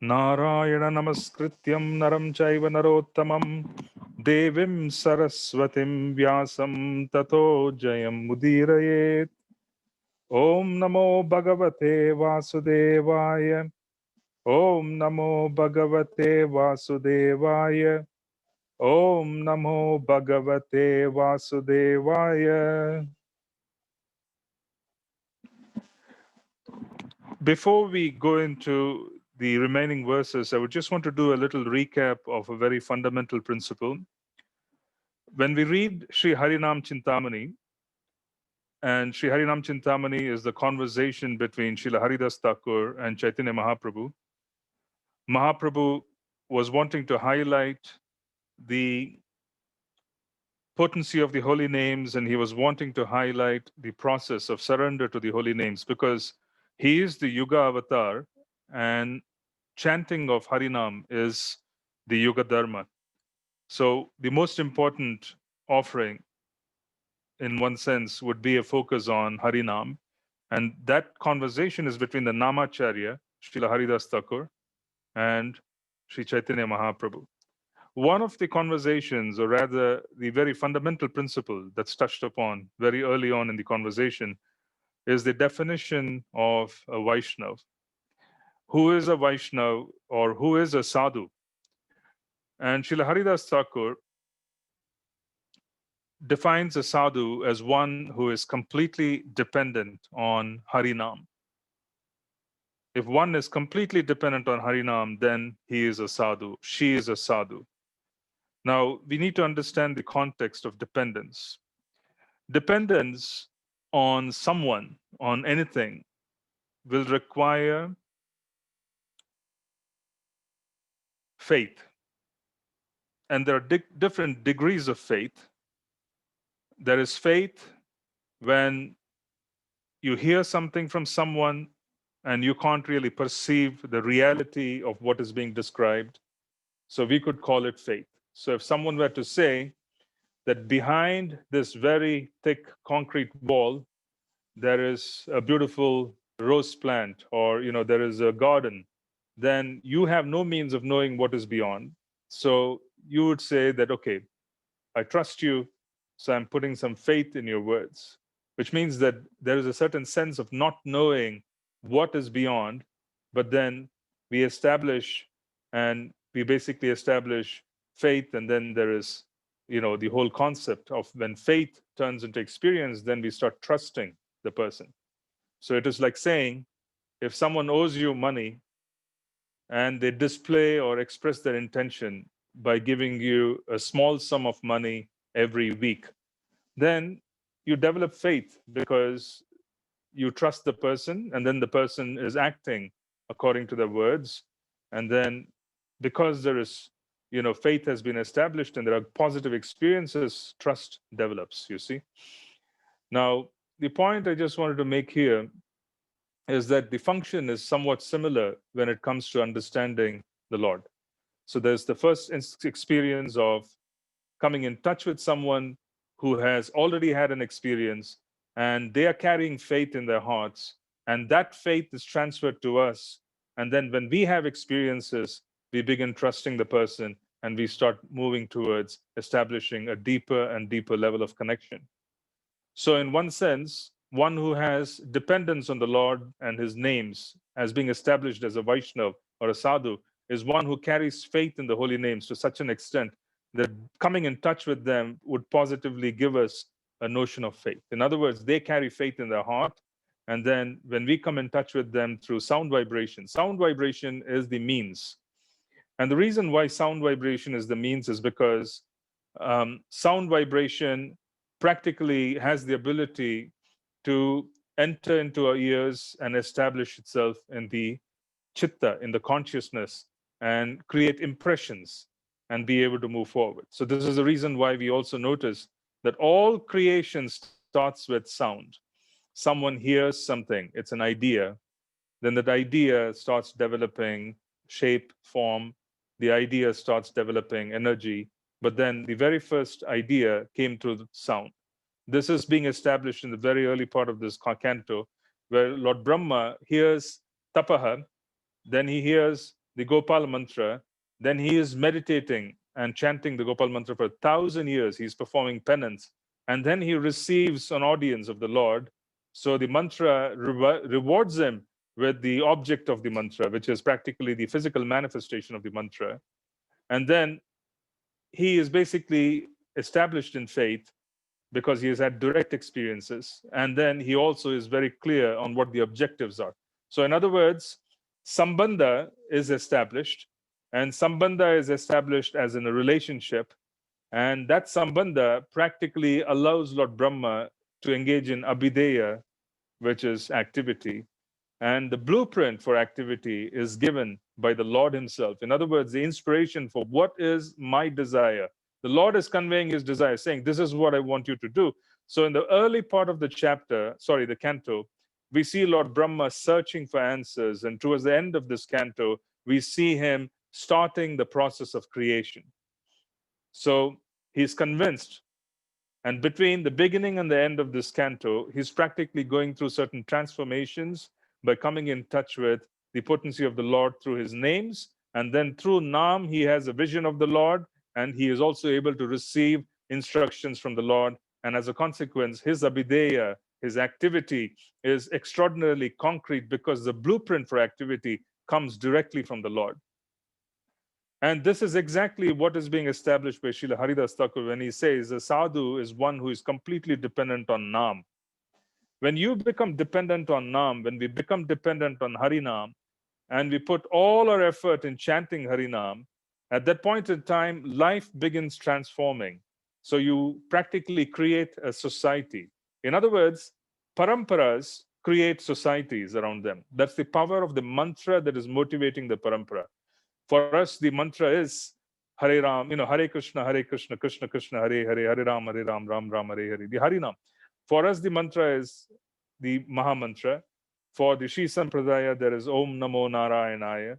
Narayana namaskrityam naram chaiva narottamam devim saraswatim vyasam tato jayam mudirayet. Om namo bhagavate vasudevaya. Om namo bhagavate vasudevaya. Om namo bhagavate vasudevaya. Before we go into the remaining verses, I would just want to do a little recap of a very fundamental principle. When we read Sri Harinam Chintamani, and Sri Harinam Chintamani is the conversation between Srila Haridas Thakur and Chaitanya Mahaprabhu. Mahaprabhu was wanting to highlight the potency of the holy names, and he was wanting to highlight the process of surrender to the holy names because he is the Yuga avatar, and chanting of Harinam is the Yuga Dharma. So the most important offering, in one sense, would be a focus on Harinam. And that conversation is between the Namacharya, Srila Haridas Thakur, and Sri Chaitanya Mahaprabhu. One of the conversations, or rather the very fundamental principle that's touched upon very early on in the conversation, is the definition of a Vaishnav. Who is a Vaishnav or who is a sadhu? And Srila Haridas Thakur defines a sadhu as one who is completely dependent on Harinam. If one is completely dependent on Harinam, then he is a sadhu, she is a sadhu. Now, we need to understand the context of dependence. Dependence on someone, on anything, will require faith. And there are different degrees of faith. There is faith when you hear something from someone and you can't really perceive the reality of what is being described. So we could call it faith. So if someone were to say that behind this very thick concrete wall, there is a beautiful rose plant, or there is a garden, then you have no means of knowing what is beyond. So you would say that, okay, I trust you, so I'm putting some faith in your words, which means that there is a certain sense of not knowing what is beyond, but then we basically establish faith, and then there is, the whole concept of when faith turns into experience, then we start trusting the person. So it is like saying, if someone owes you money and they display or express their intention by giving you a small sum of money every week, then you develop faith because you trust the person, and then the person is acting according to their words. And then because there is, faith has been established and there are positive experiences, trust develops, you see. Now, the point I just wanted to make here is that the function is somewhat similar when it comes to understanding the Lord. So there's the first experience of coming in touch with someone who has already had an experience, and they are carrying faith in their hearts, and that faith is transferred to us. And then when we have experiences, we begin trusting the person, and we start moving towards establishing a deeper and deeper level of connection. So in one sense, one who has dependence on the Lord and his names as being established as a Vaishnav or a sadhu is one who carries faith in the holy names to such an extent that coming in touch with them would positively give us a notion of faith. In other words, they carry faith in their heart. And then when we come in touch with them through sound vibration is the means. And the reason why sound vibration is the means is because sound vibration practically has the ability to enter into our ears and establish itself in the chitta, in the consciousness, and create impressions and be able to move forward. So this is the reason why we also notice that all creation starts with sound. Someone hears something, it's an idea, then that idea starts developing shape, form, the idea starts developing energy, but then the very first idea came through the sound. This is being established in the very early part of this canto, where Lord Brahma hears tapaha, then he hears the Gopal mantra, then he is meditating and chanting the Gopal mantra for 1,000 years. He's performing penance, and then he receives an audience of the Lord. So the mantra rewards him with the object of the mantra, which is practically the physical manifestation of the mantra. And then he is basically established in faith because he has had direct experiences. And then he also is very clear on what the objectives are. So, in other words, Sambandha is established, and Sambandha is established as in a relationship. And that Sambandha practically allows Lord Brahma to engage in Abhideya, which is activity. And the blueprint for activity is given by the Lord Himself. In other words, the inspiration for what is my desire. The Lord is conveying His desire, saying, "This is what I want you to do." So, in the early part of the chapter, sorry, the canto, we see Lord Brahma searching for answers. And towards the end of this canto, we see him starting the process of creation. So, he's convinced. And between the beginning and the end of this canto, he's practically going through certain transformations by coming in touch with the potency of the Lord through his names. And then through Nam, he has a vision of the Lord, and he is also able to receive instructions from the Lord. And as a consequence, his Abhideya, his activity, is extraordinarily concrete because the blueprint for activity comes directly from the Lord. And this is exactly what is being established by Srila Haridas Thakur when he says a sadhu is one who is completely dependent on Nam. When you become dependent on Nam, when we become dependent on Harinam, and we put all our effort in chanting Harinam, at that point in time, life begins transforming. So you practically create a society. In other words, paramparas create societies around them. That's the power of the mantra that is motivating the parampara. For us, the mantra is Hare Ram, Hare Krishna, Krishna Krishna, Hare Hare, Hare Ram, Ram Hare Hare, the Harinam. For us, the mantra is the Maha Mantra. For the Sri Sampradaya, there is Om Namo Narayanaya.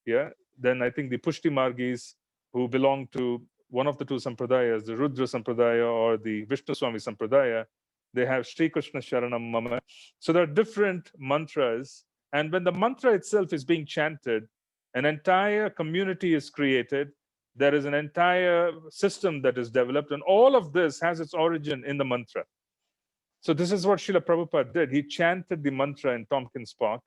Yeah. Then I think the Pushti Margis, who belong to one of the two Sampradayas, the Rudra Sampradaya or the Vishnu Swami Sampradaya, they have Sri Krishna Sharanam Mama. So there are different mantras. And when the mantra itself is being chanted, an entire community is created. There is an entire system that is developed, and all of this has its origin in the mantra. So this is what Srila Prabhupada did. He chanted the mantra in Tompkins Park,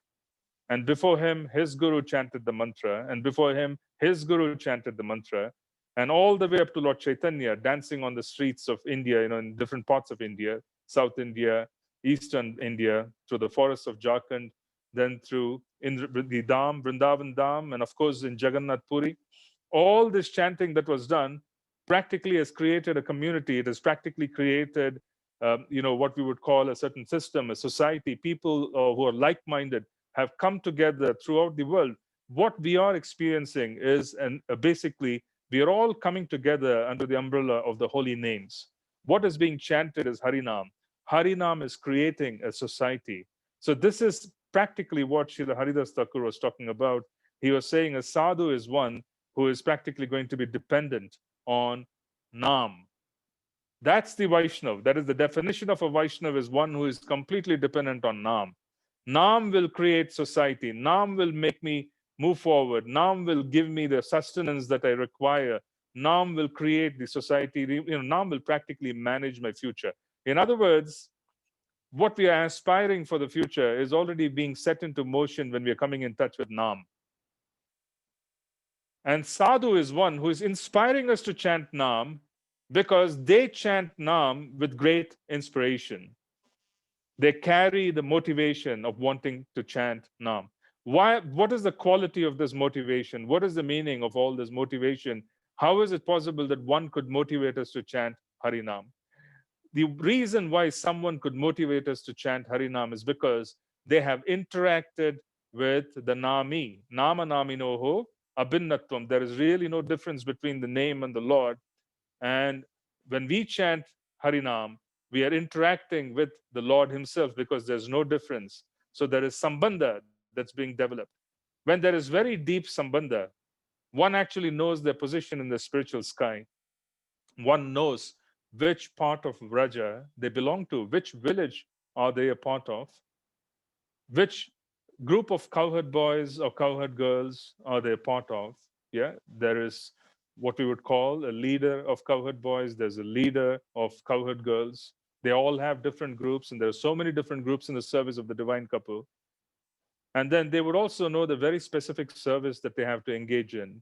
and before him, his guru chanted the mantra, and before him, his guru chanted the mantra, and all the way up to Lord Chaitanya dancing on the streets of India, in different parts of India, South India, Eastern India, through the forests of Jharkhand, then through in the Dham, Vrindavan Dham, and of course in Jagannath Puri. All this chanting that was done practically has created a community. It has practically created, what we would call a certain system, a society. People who are like-minded have come together throughout the world. What we are experiencing is, basically, we are all coming together under the umbrella of the holy names. What is being chanted is Harinam. Harinam is creating a society. So this is practically what Srila Haridas Thakur was talking about. He was saying a sadhu is one who is practically going to be dependent on Nam. That's the Vaishnav. That is the definition of a Vaishnav, is one who is completely dependent on Nam. Nam will create society. Nam will make me move forward. Nam will give me the sustenance that I require. Nam will create the society. Nam will practically manage my future. In other words, what we are aspiring for the future is already being set into motion when we are coming in touch with Nam. And sadhu is one who is inspiring us to chant Nam because they chant Nam with great inspiration. They carry the motivation of wanting to chant Nam. Why? What is the quality of this motivation? What is the meaning of all this motivation? How is it possible that one could motivate us to chant Harinam? The reason why someone could motivate us to chant Harinam is because they have interacted with the Nami. Nama Naminoho Abhinnatvam. There is really no difference between the name and the Lord. And when we chant Harinam, we are interacting with the Lord Himself because there's no difference. So there is Sambandha that's being developed. When there is very deep Sambandha, one actually knows their position in the spiritual sky. One knows which part of Vraja they belong to, which village are they a part of, which group of cowherd boys or cowherd girls are they a part of? Yeah, there is what we would call a leader of cowherd boys. There's a leader of cowherd girls. They all have different groups, and there are so many different groups in the service of the divine couple. And then they would also know the very specific service that they have to engage in.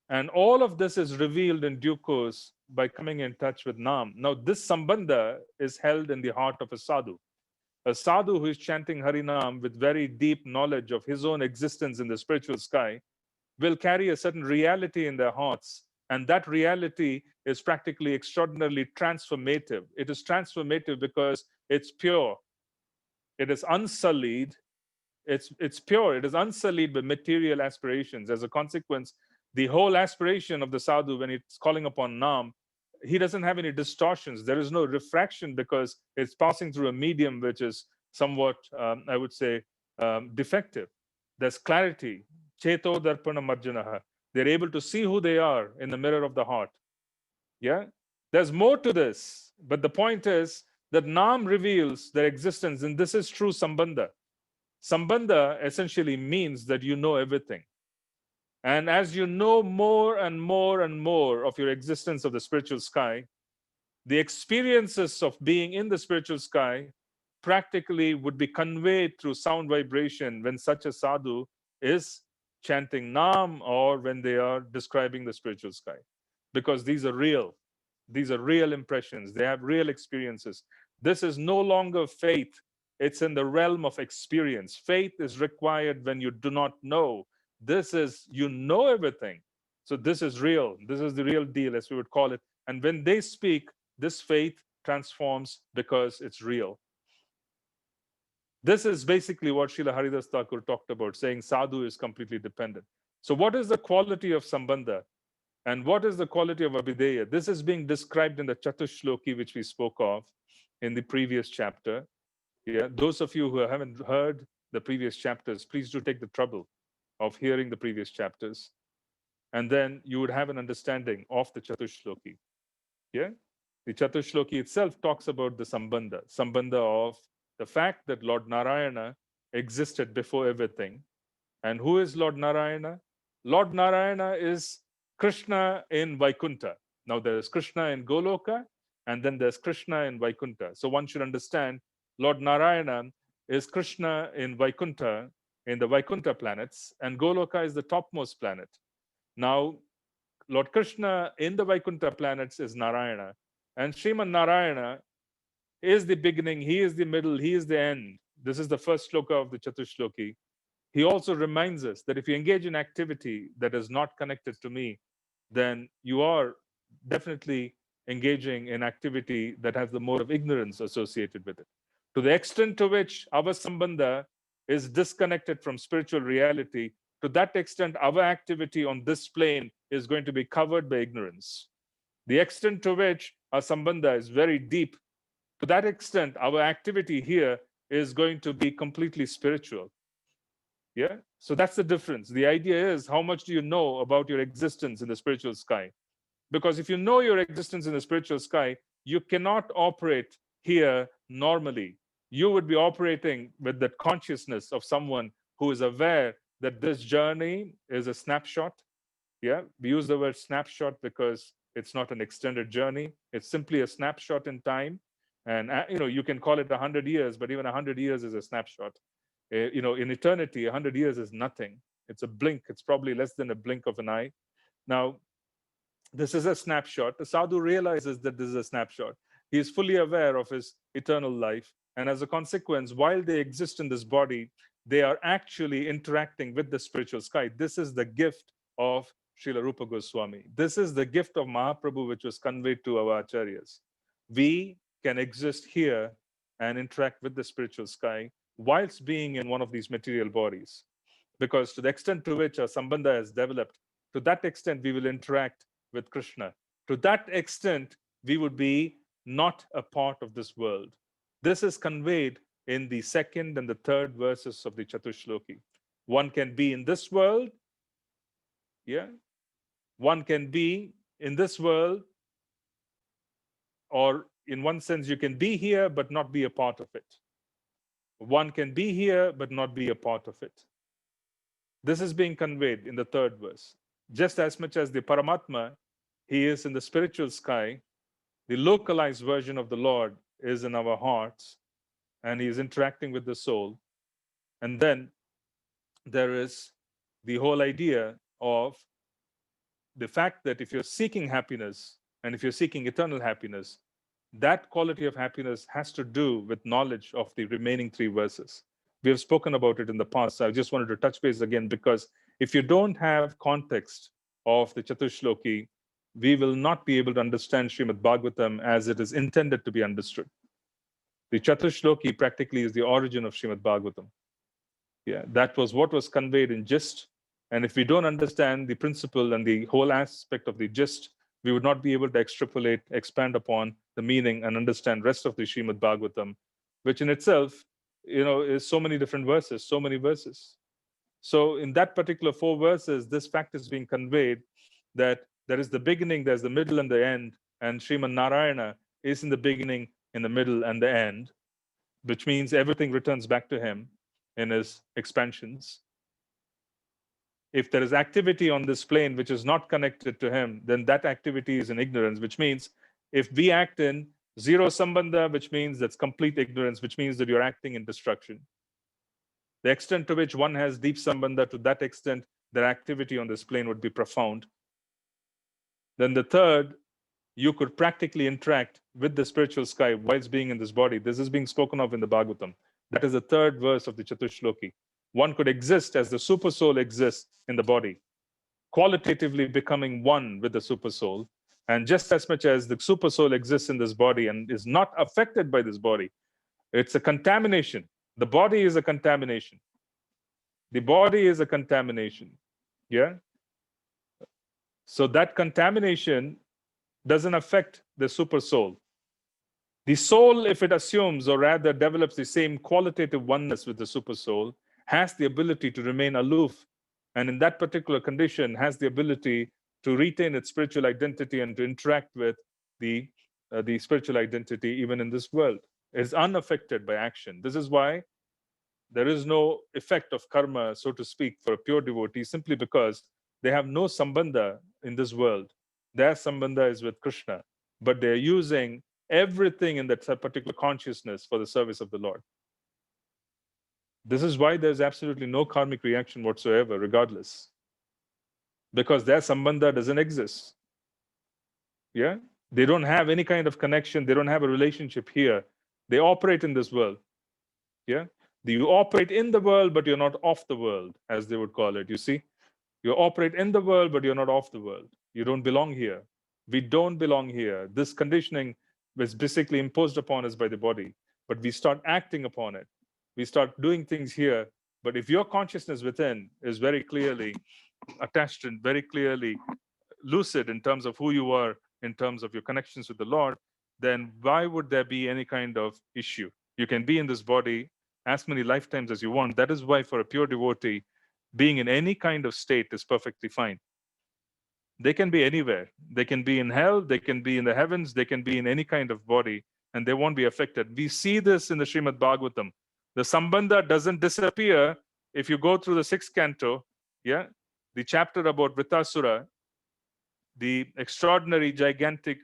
And all of this is revealed in due course by coming in touch with Nam. Now, this sambandha is held in the heart of a sadhu. A sadhu who is chanting Harinam with very deep knowledge of his own existence in the spiritual sky will carry a certain reality in their hearts. And that reality is practically extraordinarily transformative. It is transformative because it's pure, it is unsullied, it's pure, it is unsullied with material aspirations. As a consequence, the whole aspiration of the sadhu when it's calling upon Nam, he doesn't have any distortions. There is no refraction because it's passing through a medium which is somewhat, I would say, defective. There's clarity. Cheto darpana marjanaha. They're able to see who they are in the mirror of the heart. Yeah, there's more to this, but the point is that Nam reveals their existence, and this is true sambandha. Sambandha essentially means that you know everything. And as you know more and more and more of your existence of the spiritual sky, the experiences of being in the spiritual sky practically would be conveyed through sound vibration when such a sadhu is chanting Nam or when they are describing the spiritual sky. Because these are real. These are real impressions. They have real experiences. This is no longer faith. It's in the realm of experience. Faith is required when you do not know. This is, you know everything. So this is real. This is the real deal, as we would call it. And when they speak, this faith transforms because it's real. This is basically what Srila Haridas Thakur talked about, saying sadhu is completely dependent. So what is the quality of sambandha? And what is the quality of Abhideya? This is being described in the Chatushloki, which we spoke of in the previous chapter. Yeah, those of you who haven't heard the previous chapters, please do take the trouble of hearing the previous chapters. And then you would have an understanding of the Chatushloki. Yeah, the Chatushloki itself talks about the Sambandha of the fact that Lord Narayana existed before everything. And who is Lord Narayana? Lord Narayana is Krishna in Vaikuntha. Now there is Krishna in Goloka, and then there's Krishna in Vaikuntha. So one should understand Lord Narayana is Krishna in Vaikuntha, in the Vaikuntha planets, and Goloka is the topmost planet. Now, Lord Krishna in the Vaikuntha planets is Narayana, and Sriman Narayana is the beginning, he is the middle, he is the end. This is the first sloka of the Chatushloki. He also reminds us that if you engage in activity that is not connected to me, then you are definitely engaging in activity that has the mode of ignorance associated with it. To the extent to which our sambandha is disconnected from spiritual reality, to that extent, our activity on this plane is going to be covered by ignorance. The extent to which our sambandha is very deep, to that extent, our activity here is going to be completely spiritual. Yeah. So that's the difference. The idea is how much do you know about your existence in the spiritual sky? Because if you know your existence in the spiritual sky, you cannot operate here normally. You would be operating with the consciousness of someone who is aware that this journey is a snapshot. Yeah. We use the word snapshot because it's not an extended journey. It's simply a snapshot in time. And you can call it 100 years, but even 100 years is a snapshot. In eternity, 100 years is nothing. It's a blink. It's probably less than a blink of an eye. Now, this is a snapshot. The sadhu realizes that this is a snapshot. He is fully aware of his eternal life. And as a consequence, while they exist in this body, they are actually interacting with the spiritual sky. This is the gift of Srila Rupa Goswami. This is the gift of Mahaprabhu, which was conveyed to our acharyas. We can exist here and interact with the spiritual sky whilst being in one of these material bodies. Because to the extent to which our sambandha has developed, to that extent we will interact with Krishna. To that extent, we would be not a part of this world. This is conveyed in the second and the third verses of the Chatushloki. One can be in this world, yeah. One can be in this world, or in one sense, you can be here but not be a part of it. One can be here but not be a part of it. This is being conveyed in the third verse. Just as much as the Paramatma, he is in the spiritual sky, the localized version of the Lord is in our hearts, and he is interacting with the soul. And then there is the whole idea of the fact that if you're seeking happiness and if you're seeking eternal happiness, that quality of happiness has to do with knowledge of the remaining three verses. We have spoken about it in the past. So I just wanted to touch base again, because if you don't have context of the Chatushloki, we will not be able to understand Srimad Bhagavatam as it is intended to be understood. The Chatushloki practically is the origin of Srimad Bhagavatam. Yeah, that was what was conveyed in gist. And if we don't understand the principle and the whole aspect of the gist, we would not be able to extrapolate, expand upon the meaning, and understand rest of the Srimad Bhagavatam, which in itself, is so many different verses, so many verses. So in that particular 4 verses, this fact is being conveyed, that there is the beginning, there's the middle, and the end, and Sriman Narayana is in the beginning, in the middle, and the end, which means everything returns back to him in his expansions. If there is activity on this plane which is not connected to him, then that activity is in ignorance, which means if we act in zero sambandha, which means that's complete ignorance, which means that you're acting in destruction. The extent to which one has deep sambandha, to that extent, their activity on this plane would be profound. Then the third, you could practically interact with the spiritual sky whilst being in this body. This is being spoken of in the Bhagavatam. That is the third verse of the Chatushloki. One could exist as the super soul exists in the body, qualitatively becoming one with the super soul. And just as much as the super soul exists in this body and is not affected by this body, it's a contamination. The body is a contamination. The body is a contamination. Yeah. So that contamination doesn't affect the super soul. The soul, if it assumes or rather develops the same qualitative oneness with the super soul, has the ability to remain aloof, and in that particular condition has the ability to retain its spiritual identity and to interact with the spiritual identity even in this world. It's unaffected by action. This is why there is no effect of karma, so to speak, for a pure devotee, simply because they have no sambandha in this world. Their sambandha is with Krishna, but they're using everything in that particular consciousness for the service of the Lord. This is why there's absolutely no karmic reaction whatsoever, regardless, because their sambandha doesn't exist. Yeah, they don't have any kind of connection. They don't have a relationship here. They operate in this world. Yeah, you operate in the world, but you're not of the world, as they would call it. You see, you operate in the world, but you're not of the world. You don't belong here. We don't belong here. This conditioning was basically imposed upon us by the body, but we start acting upon it. We start doing things here. But if your consciousness within is very clearly attached and very clearly lucid in terms of who you are, in terms of your connections with the Lord, then why would there be any kind of issue? You can be in this body as many lifetimes as you want. That is why, for a pure devotee, being in any kind of state is perfectly fine. They can be anywhere. They can be in hell, they can be in the heavens, they can be in any kind of body, and they won't be affected. We see this in the Srimad Bhagavatam. The sambandha doesn't disappear if you go through the 6th canto, yeah, the chapter about Vritasura, the extraordinary, gigantic,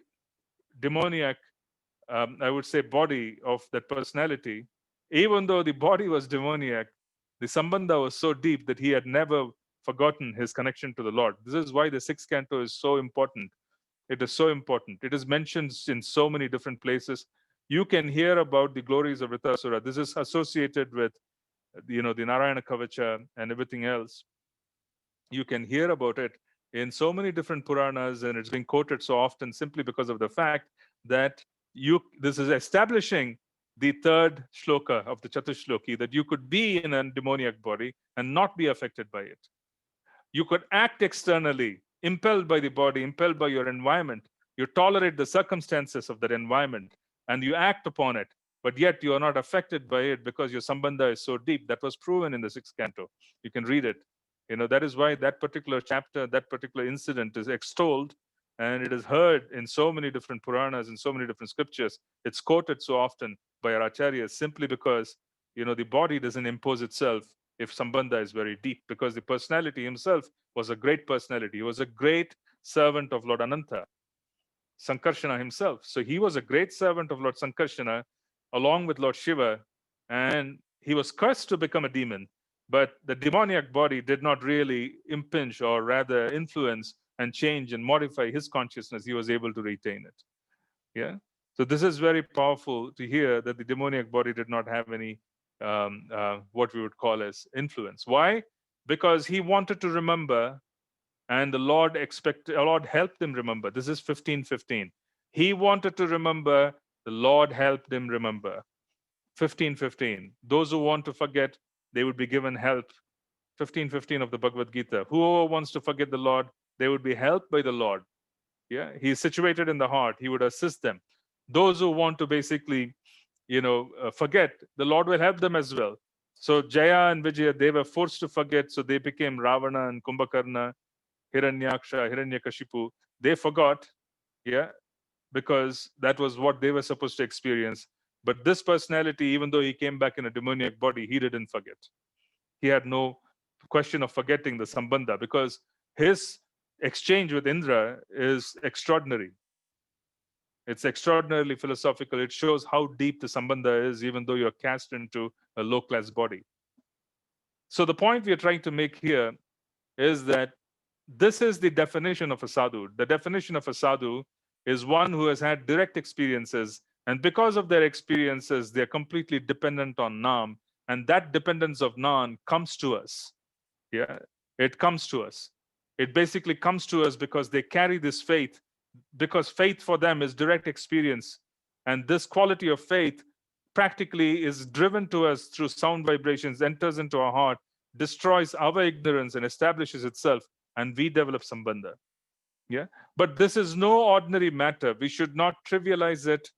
demoniac, I would say, body of that personality. Even though the body was demoniac, the sambandha was so deep that he had never forgotten his connection to the Lord. This is why the 6th canto is so important. It is so important. It is mentioned in so many different places. You can hear about the glories of Vritasura. This is associated with, the Narayana Kavacha and everything else. You can hear about it in so many different Puranas, and it's being quoted so often simply because of the fact that this is establishing the third shloka of the Chatushloki, that you could be in a demoniac body and not be affected by it. You could act externally, impelled by the body, impelled by your environment. You tolerate the circumstances of that environment and you act upon it, but yet you are not affected by it because your sambandha is so deep. That was proven in the 6th canto. You can read it. That is why that particular chapter, that particular incident is extolled, and it is heard in so many different Puranas and so many different scriptures. It's quoted so often by our acharyas simply because the body doesn't impose itself if Sambandha is very deep, because the personality himself was a great personality. He was a great servant of Lord Ananta, Sankarshana himself. So he was a great servant of Lord Sankarshana along with Lord Shiva, and he was cursed to become a demon. But the demoniac body did not really impinge, or rather influence and change and modify his consciousness. He was able to retain it. Yeah. So this is very powerful to hear that the demoniac body did not have any what we would call as influence. Why? Because he wanted to remember, and the Lord helped him remember. This is 15:15. He wanted to remember, the Lord helped him remember. 15:15. Those who want to forget, they would be given help. 15:15 of the Bhagavad Gita. Whoever wants to forget the Lord, they would be helped by the Lord. Yeah, he is situated in the heart. He would assist them. Those who want to basically, forget, the Lord will help them as well. So Jaya and Vijaya, they were forced to forget, so they became Ravana and Kumbhakarna, Hiranyaksha, Hiranyakashipu. They forgot, yeah, because that was what they were supposed to experience. But this personality, even though he came back in a demoniac body, he didn't forget. He had no question of forgetting the Sambandha, because his exchange with Indra is extraordinary. It's extraordinarily philosophical. It shows how deep the Sambandha is, even though you're cast into a low-class body. So the point we are trying to make here is that this is the definition of a sadhu. The definition of a sadhu is one who has had direct experiences, and because of their experiences, they're completely dependent on Nam, and that dependence of Nam comes to us. Yeah, it comes to us. It basically comes to us because they carry this faith, because faith for them is direct experience. And this quality of faith practically is driven to us through sound vibrations, enters into our heart, destroys our ignorance, and establishes itself, and we develop Sambandha. Yeah. But this is no ordinary matter. We should not trivialize it.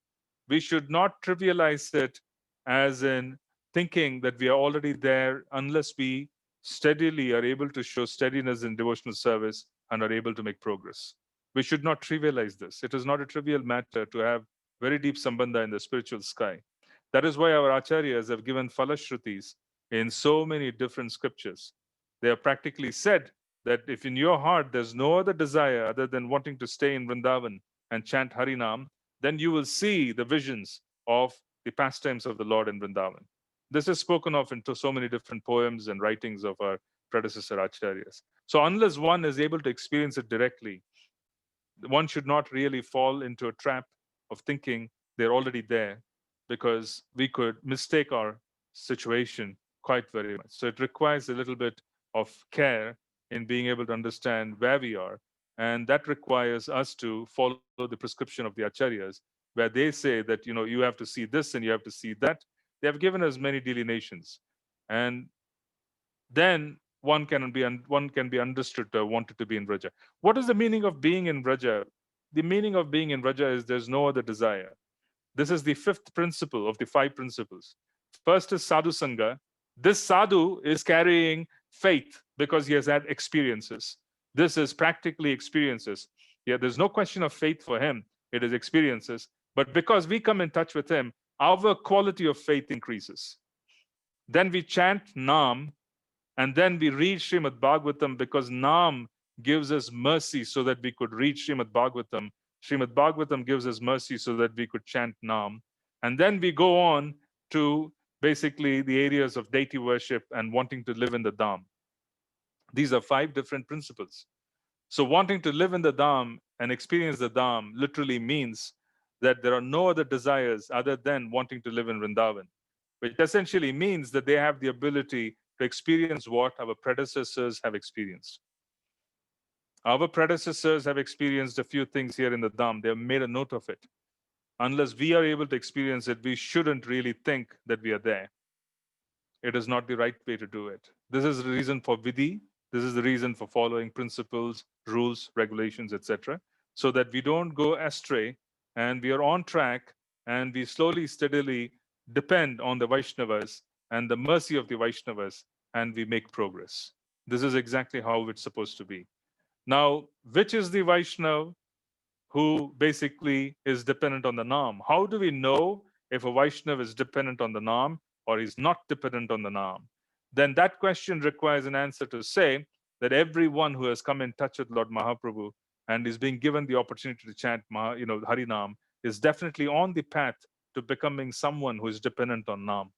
We should not trivialize it as in thinking that we are already there, unless we steadily are able to show steadiness in devotional service and are able to make progress. We should not trivialize this. It is not a trivial matter to have very deep sambandha in the spiritual sky. That is why our acharyas have given falashrutis in so many different scriptures. They have practically said that if in your heart there's no other desire other than wanting to stay in Vrindavan and chant Harinam, then you will see the visions of the pastimes of the Lord in Vrindavan. This is spoken of into so many different poems and writings of our predecessor acharyas. So unless one is able to experience it directly, one should not really fall into a trap of thinking they're already there, because we could mistake our situation quite very much. So it requires a little bit of care in being able to understand where we are. And that requires us to follow the prescription of the acharyas, where they say that, you have to see this and you have to see that. They have given us many delineations. And then one can be understood to have wanted to be in Vraja. What is the meaning of being in Vraja? The meaning of being in Vraja is there's no other desire. This is the fifth principle of the five principles. First is sadhu sangha. This sadhu is carrying faith because he has had experiences. This is practically experiences. Yeah, there's no question of faith for him. It is experiences. But because we come in touch with him, our quality of faith increases. Then we chant Nam, and then we read Srimad Bhāgavatam, because Nam gives us mercy so that we could read Srimad Bhāgavatam. Srimad Bhāgavatam gives us mercy so that we could chant Nam. And then we go on to basically the areas of deity worship and wanting to live in the Dham. These are five different principles. So wanting to live in the Dham and experience the Dham literally means that there are no other desires other than wanting to live in Vrindavan, which essentially means that they have the ability to experience what our predecessors have experienced. Our predecessors have experienced a few things here in the Dham. They have made a note of it. Unless we are able to experience it, we shouldn't really think that we are there. It is not the right way to do it. This is the reason for Vidhi. This is the reason for following principles, rules, regulations, etc., so that we don't go astray and we are on track, and we slowly, steadily depend on the Vaishnavas and the mercy of the Vaishnavas, and we make progress. This is exactly how it's supposed to be. Now, which is the Vaishnav who basically is dependent on the Nam? How do we know if a Vaishnav is dependent on the Nam? or he's not dependent on the Naam, then that question requires an answer to say that everyone who has come in touch with Lord Mahaprabhu and is being given the opportunity to chant Harinam is definitely on the path to becoming someone who is dependent on Naam.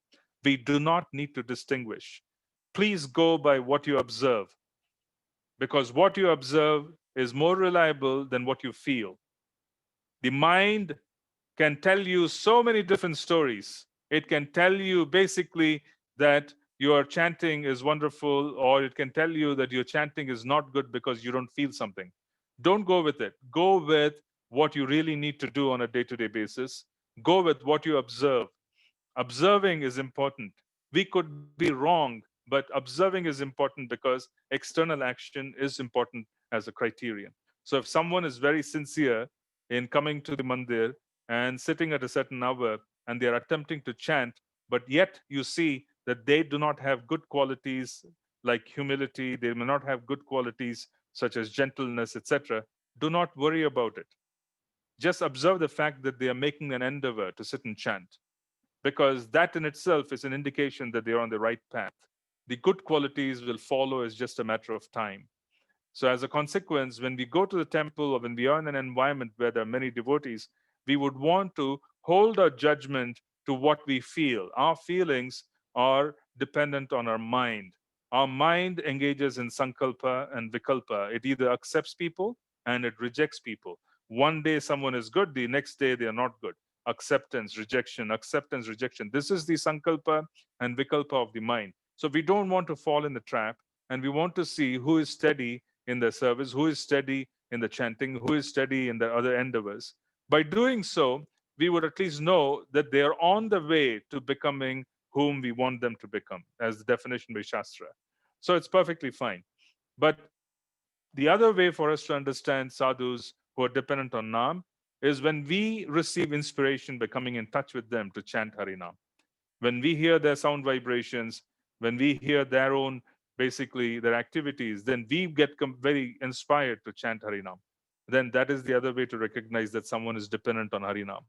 We do not need to distinguish. Please go by what you observe, because what you observe is more reliable than what you feel. The mind can tell you so many different stories. It can tell you basically that your chanting is wonderful, or it can tell you that your chanting is not good because you don't feel something. Don't go with it. Go with what you really need to do on a day-to-day basis. Go with what you observe. Observing is important. We could be wrong, but observing is important because external action is important as a criterion. So if someone is very sincere in coming to the mandir and sitting at a certain hour and they are attempting to chant, but yet you see that they do not have good qualities like humility, they may not have good qualities such as gentleness, etc., do not worry about it. Just observe the fact that they are making an endeavor to sit and chant, because that in itself is an indication that they're on the right path. The good qualities will follow as just a matter of time. So, as a consequence, when we go to the temple or when we are in an environment where there are many devotees, we would want to hold our judgment to what we feel. Our feelings are dependent on our mind. Our mind engages in sankalpa and vikalpa. It either accepts people and it rejects people. One day someone is good, the next day they are not good. Acceptance, rejection, acceptance, rejection. This is the sankalpa and vikalpa of the mind. So we don't want to fall in the trap, and we want to see who is steady in the service, who is steady in the chanting, who is steady in the other endeavors. By doing so, we would at least know that they are on the way to becoming whom we want them to become, as the definition by Shastra. So it's perfectly fine. But the other way for us to understand sadhus who are dependent on Nam is when we receive inspiration by coming in touch with them to chant Harinam. When we hear their sound vibrations, when we hear their own, basically their activities, then we get very inspired to chant Harinam. Then that is the other way to recognize that someone is dependent on Harinam.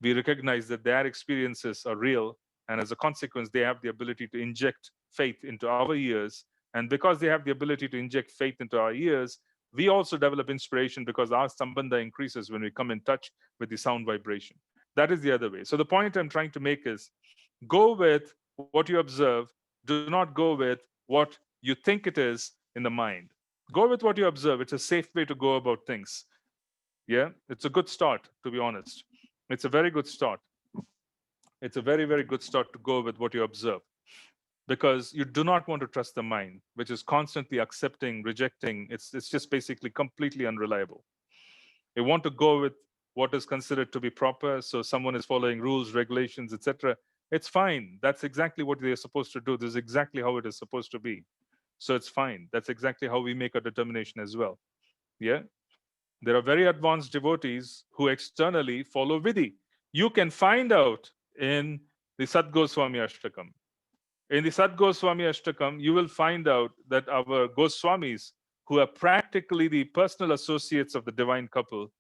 We recognize that their experiences are real, and as a consequence, they have the ability to inject faith into our ears. And because they have the ability to inject faith into our ears, we also develop inspiration because our sambandha increases when we come in touch with the sound vibration. That is the other way. So the point I'm trying to make is go with what you observe. Do not go with what you think it is in the mind. Go with what you observe. It's a safe way to go about things. Yeah, it's a good start, to be honest. It's a very good start. It's a very, very good start to go with what you observe, because you do not want to trust the mind, which is constantly accepting, rejecting. It's just basically completely unreliable. You want to go with what is considered to be proper. So someone is following rules, regulations, etc. It's fine. That's exactly what they're supposed to do. This is exactly how it is supposed to be. So it's fine. That's exactly how we make a determination as well. Yeah. There are very advanced devotees who externally follow Vidhi. You can find out in the Sat Goswami Ashtakam. In the Sat Goswami Ashtakam, you will find out that our Goswamis, who are practically the personal associates of the divine couple,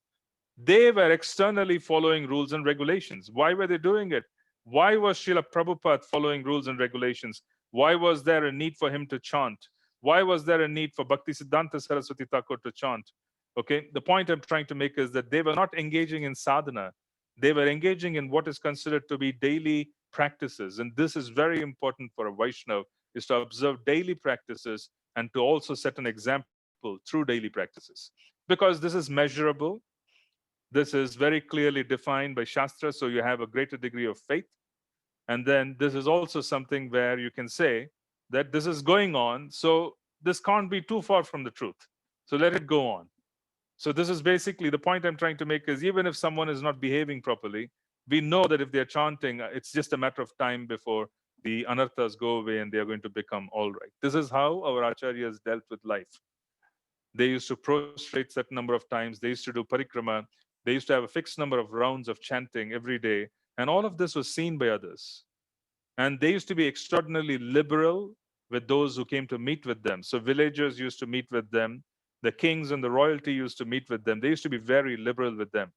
they were externally following rules and regulations. Why were they doing it? Why was Srila Prabhupada following rules and regulations? Why was there a need for him to chant? Why was there a need for Bhakti Siddhanta Saraswati Thakur to chant? Okay, the point I'm trying to make is that they were not engaging in sadhana. They were engaging in what is considered to be daily practices. And this is very important for a Vaishnav, is to observe daily practices and to also set an example through daily practices. Because this is measurable, this is very clearly defined by Shastra, so you have a greater degree of faith. And then this is also something where you can say that this is going on, so this can't be too far from the truth. So let it go on. So this is basically the point I'm trying to make is even if someone is not behaving properly, we know that if they're chanting, it's just a matter of time before the anarthas go away and they're going to become all right. This is how our acharyas dealt with life. They used to prostrate certain number of times. They used to do parikrama. They used to have a fixed number of rounds of chanting every day. And all of this was seen by others. And they used to be extraordinarily liberal with those who came to meet with them. So villagers used to meet with them. The kings and the royalty used to meet with them. They used to be very liberal with them.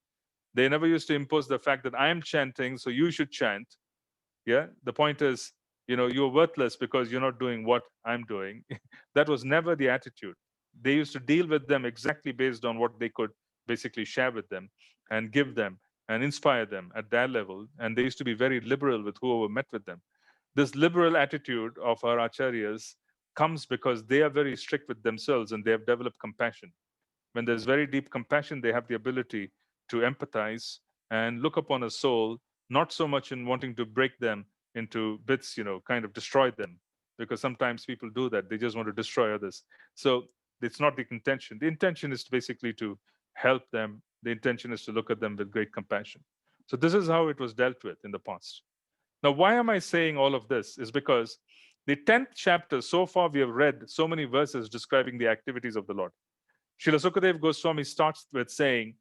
They never used to impose the fact that I am chanting, so you should chant. Yeah. The point is, you're worthless because you're not doing what I'm doing. That was never the attitude. They used to deal with them exactly based on what they could basically share with them and give them and inspire them at their level. And they used to be very liberal with whoever met with them. This liberal attitude of our acharyas comes because they are very strict with themselves and they have developed compassion. When there's very deep compassion, they have the ability to empathize and look upon a soul, not so much in wanting to break them into bits, kind of destroy them, because sometimes people do that. They just want to destroy others. So it's not the intention. The intention is basically to help them. The intention is to look at them with great compassion. So this is how it was dealt with in the past. Now, why am I saying all of this? Is because the 10th chapter, so far we have read so many verses describing the activities of the Lord. Srila Sukadev Goswami starts with saying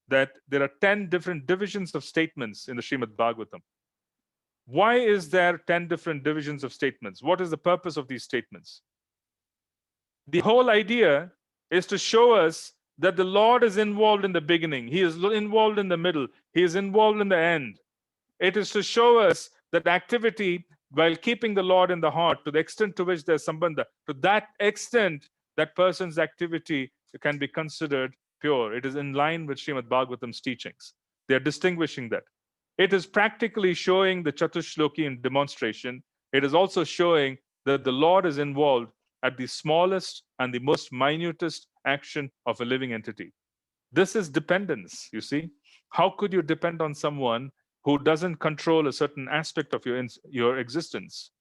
that there are 10 different divisions of statements in the Srimad Bhagavatam. Why is there 10 different divisions of statements? What is the purpose of these statements? The whole idea is to show us that the Lord is involved in the beginning, He is involved in the middle, He is involved in the end. It is to show us that activity, while keeping the Lord in the heart, to the extent to which there's sambandha, to that extent, that person's activity can be considered pure. It is in line with Srimad Bhagavatam's teachings. They are distinguishing that. It is practically showing the Chatushloki in demonstration. It is also showing that the Lord is involved at the smallest and the most minutest action of a living entity. This is dependence, you see. How could you depend on someone who doesn't control a certain aspect of your existence?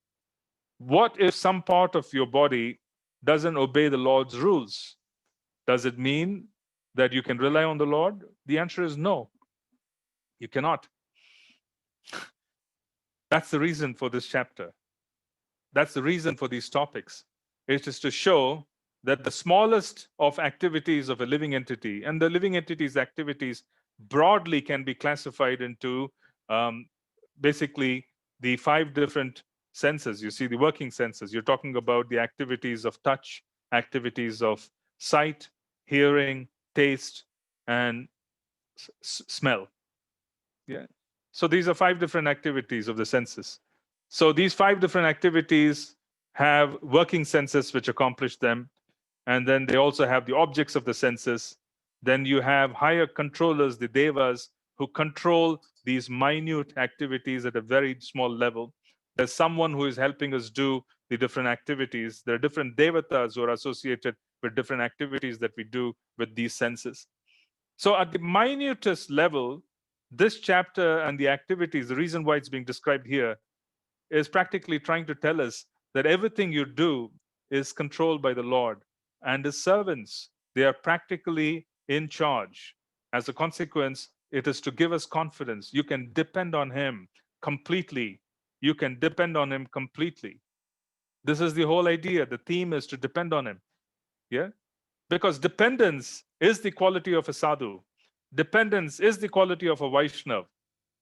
What if some part of your body doesn't obey the Lord's rules? Does it mean that you can rely on the Lord? The answer is no, you cannot. That's the reason for this chapter. That's the reason for these topics. It is to show that the smallest of activities of a living entity, and the living entity's activities broadly can be classified into um, basically the 5 different senses. You see, the working senses. You're talking about the activities of touch, activities of sight, hearing, taste, and smell. Yeah. So these are 5 different activities of the senses. So these 5 different activities have working senses which accomplish them. And then they also have the objects of the senses. Then you have higher controllers, the devas, who control these minute activities at a very small level. There's someone who is helping us do the different activities. There are different devatas who are associated with different activities that we do with these senses. So at the minutest level, this chapter and the activities, the reason why it's being described here, is practically trying to tell us that everything you do is controlled by the Lord, and His servants, they are practically in charge. As a consequence, it is to give us confidence. You can depend on Him completely. You can depend on Him completely. This is the whole idea. The theme is to depend on Him. Yeah? Because dependence is the quality of a sadhu. Dependence is the quality of a Vaishnav.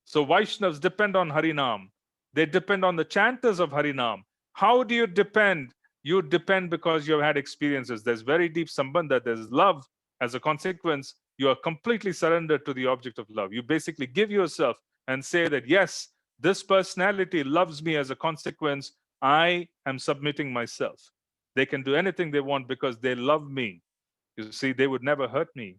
So Vaishnavas depend on Harinam. They depend on the chanters of Harinam. How do you depend? You depend because you have had experiences. There's very deep sambandha. There's love. As a consequence, you are completely surrendered to the object of love. You basically give yourself and say that, yes, this personality loves me. As a consequence, I am submitting myself. They can do anything they want because they love me. You see, they would never hurt me.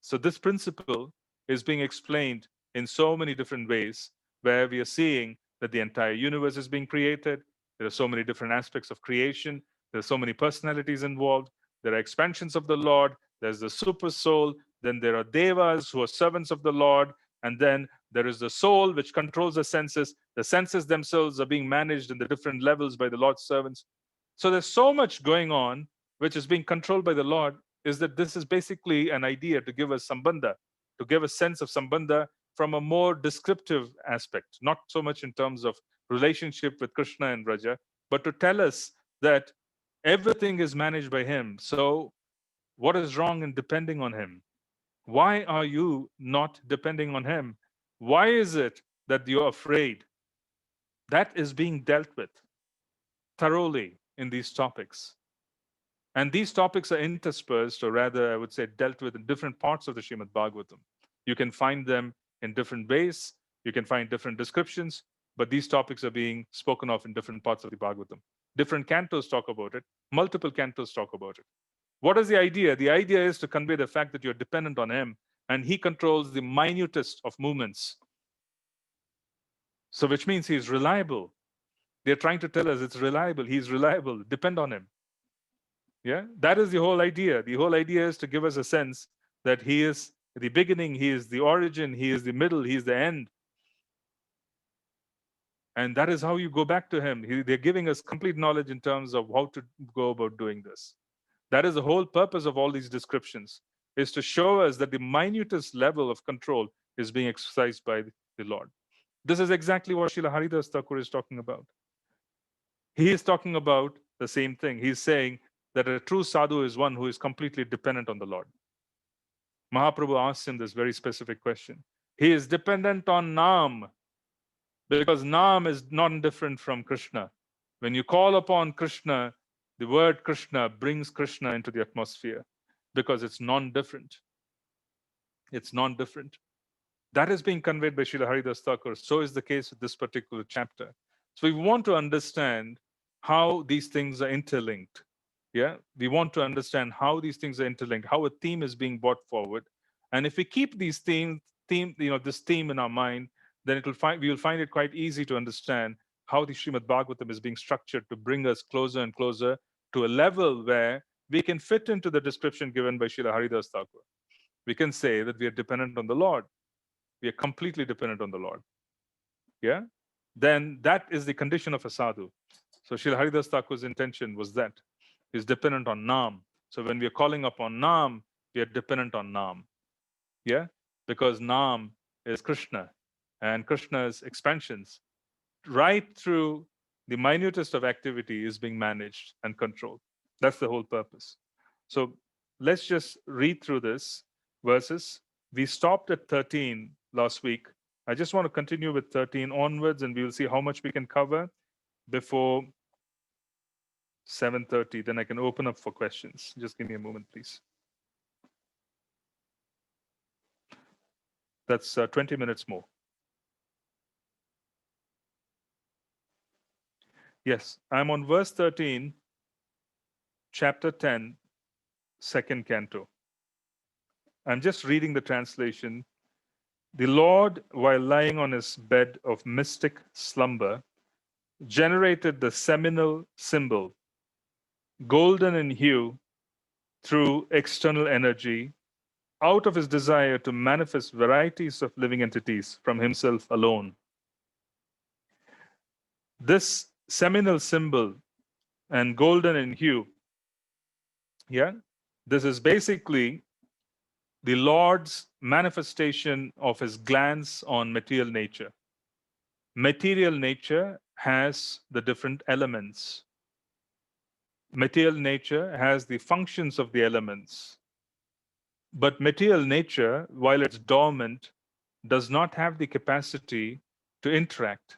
So this principle is being explained in so many different ways, where we are seeing that the entire universe is being created. There are so many different aspects of creation. There are so many personalities involved. There are expansions of the Lord. There's the super soul. Then there are devas who are servants of the Lord. And then there is the soul which controls the senses. The senses themselves are being managed in the different levels by the Lord's servants. So there's so much going on which is being controlled by the Lord, is that this is basically an idea to give us sambandha, to give a sense of sambandha from a more descriptive aspect, not so much in terms of relationship with Krishna and Raja, but to tell us that everything is managed by Him. So, what is wrong in depending on Him? Why are you not depending on Him? Why is it that you're afraid? That is being dealt with thoroughly in these topics. And these topics are interspersed, or rather, I would say, dealt with in different parts of the Srimad Bhagavatam. You can find them in different ways. You can find different descriptions. but these topics are being spoken of in different parts of the Bhagavatam. Different cantos talk about it, multiple cantos talk about it. What is the idea? The idea is to convey the fact that you're dependent on him and he controls the minutest of movements. So, which means he's reliable. They're trying to tell us it's reliable. He's reliable. Depend on him. Yeah, that is the whole idea. The whole idea is to give us a sense that he is the beginning, he is the origin, he is the middle, he is the end. And that is how you go back to him. They're giving us complete knowledge in terms of how to go about doing this. That is the whole purpose of all these descriptions, is to show us that the minutest level of control is being exercised by the Lord. This is exactly what Srila Haridas Thakur is talking about. He is talking about the same thing. He's saying that a true sadhu is one who is completely dependent on the Lord. Mahaprabhu asks him this very specific question. He is dependent on Nam, because Nam is non different from Krishna. When you call upon Krishna, the word Krishna brings Krishna into the atmosphere because it's non different. It's non different. That is being conveyed by Srila Haridas Thakur. So is the case with this particular chapter. So we want to understand how these things are interlinked. Yeah, we want to understand how these things are interlinked, how a theme is being brought forward. And if we keep these this theme in our mind, then we will find it quite easy to understand how the Srimad Bhagavatam is being structured to bring us closer and closer to a level where we can fit into the description given by Srila Haridas Thakur. We can say that we are dependent on the Lord. We are completely dependent on the Lord. Yeah? Then that is the condition of a sadhu. So Srila Haridas Thakur's intention was that is dependent on Nam. So when we are calling upon Nam, we are dependent on Nam. Yeah? Because Nam is Krishna and Krishna's expansions right through the minutest of activity is being managed and controlled. That's the whole purpose. So let's just read through this verses. We stopped at 13 last week. I just want to continue with 13 onwards, and we will see how much we can cover before 7:30. Then I can open up for questions. Just give me a moment, please. That's 20 minutes more. Yes, I'm on verse 13, chapter 10, second canto. I'm just reading the translation. The Lord, while lying on his bed of mystic slumber, generated the seminal symbol, golden in hue, through external energy, out of his desire to manifest varieties of living entities from himself alone. This seminal symbol and golden in hue, yeah, this is basically the Lord's manifestation of his glance on material nature. Material nature has the different elements. Material nature has the functions of the elements. But material nature, while it's dormant, does not have the capacity to interact.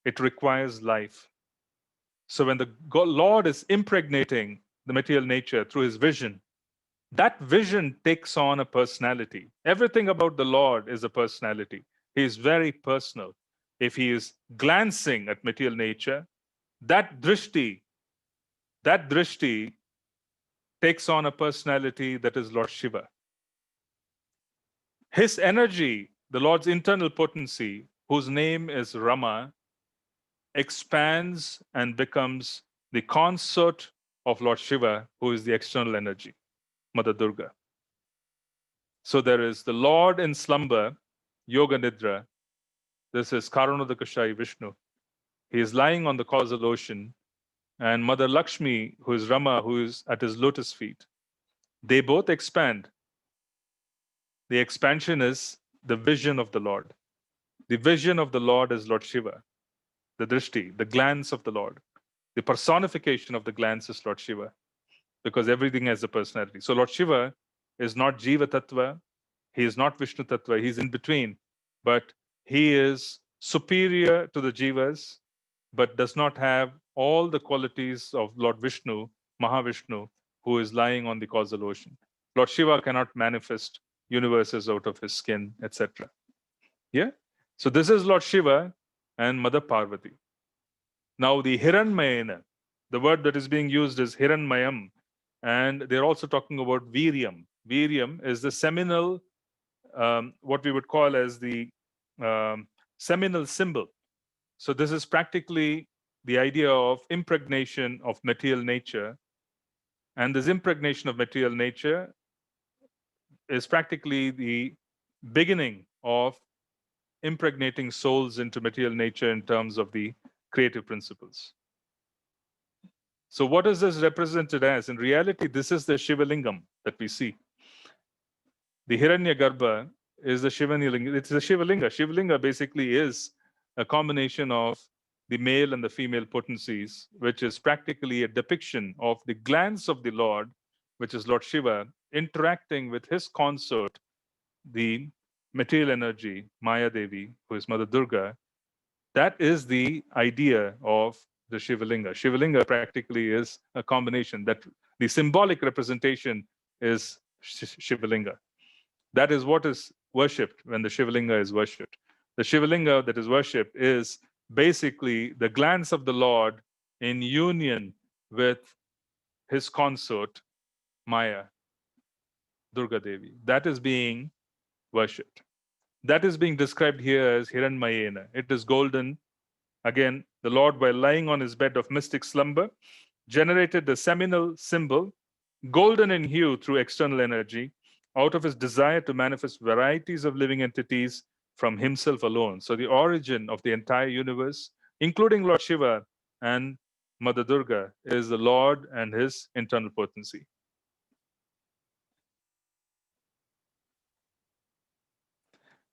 It requires life. So when the Lord is impregnating the material nature through his vision, that vision takes on a personality. Everything about the Lord is a personality. He is very personal. If he is glancing at material nature, that drishti takes on a personality that is Lord Shiva. His energy, the Lord's internal potency, whose name is Rama, expands and becomes the consort of Lord Shiva, who is the external energy, Mother Durga. So there is the Lord in slumber, Yoga Nidra. This is Karanodakashayi Vishnu. He is lying on the causal ocean, and Mother Lakshmi, who is Rama, who is at his lotus feet. They both expand. The expansion is the vision of the Lord. The vision of the Lord is Lord Shiva, the drishti, the glance of the Lord. The personification of the glance is Lord Shiva, because everything has a personality. So Lord Shiva is not Jiva Tattva, he is not Vishnu Tattva, he's in between, but he is superior to the Jivas, but does not have all the qualities of Lord Vishnu, Mahavishnu, who is lying on the causal ocean. Lord Shiva cannot manifest universes out of his skin, etc. Yeah? So this is Lord Shiva, and Mother Parvati. Now, the Hiranmayana, the word that is being used is Hiranmayam, and they're also talking about Viryam. Viryam is the seminal, what we would call as the seminal symbol. So, this is practically the idea of impregnation of material nature. And this impregnation of material nature is practically the beginning of impregnating souls into material nature in terms of the creative principles. So, what is this represented as? In reality, this is the Shivalingam that we see. The Hiranyagarbha is the Shivalinga. It's the Shivalinga. Shivalinga basically is a combination of the male and the female potencies, which is practically a depiction of the glance of the Lord, which is Lord Shiva, interacting with his consort, the material energy, Maya Devi, who is Mother Durga. That is the idea of the Shivalinga. Shivalinga practically is a combination that the symbolic representation is Shivalinga. That is what is worshipped when the Shivalinga is worshipped. The Shivalinga that is worshipped is basically the glance of the Lord in union with his consort, Maya, Durga Devi. That is being worshipped. That is being described here as Hiranmayena. It is golden. Again, the Lord, while lying on his bed of mystic slumber, generated the seminal symbol, golden in hue through external energy, out of his desire to manifest varieties of living entities from himself alone. So the origin of the entire universe, including Lord Shiva and Mother Durga, is the Lord and his internal potency.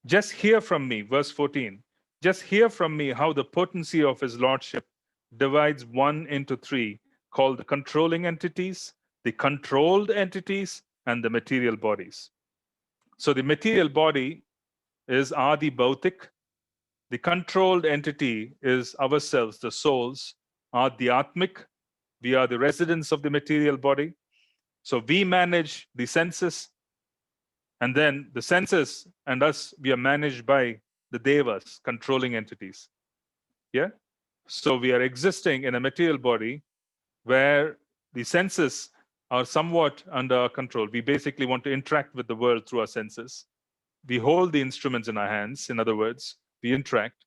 Just hear from me, verse 14. Just hear from me how the potency of his lordship divides one into three, called the controlling entities, the controlled entities, and the material bodies. So the material body is Adi Bhautik. The controlled entity is ourselves, the souls, Adhyatmik. We are the residents of the material body. So we manage the senses, and then the senses and us, we are managed by the devas, controlling entities. Yeah? So we are existing in a material body where the senses are somewhat under our control. We basically want to interact with the world through our senses. We hold the instruments in our hands, in other words, we interact,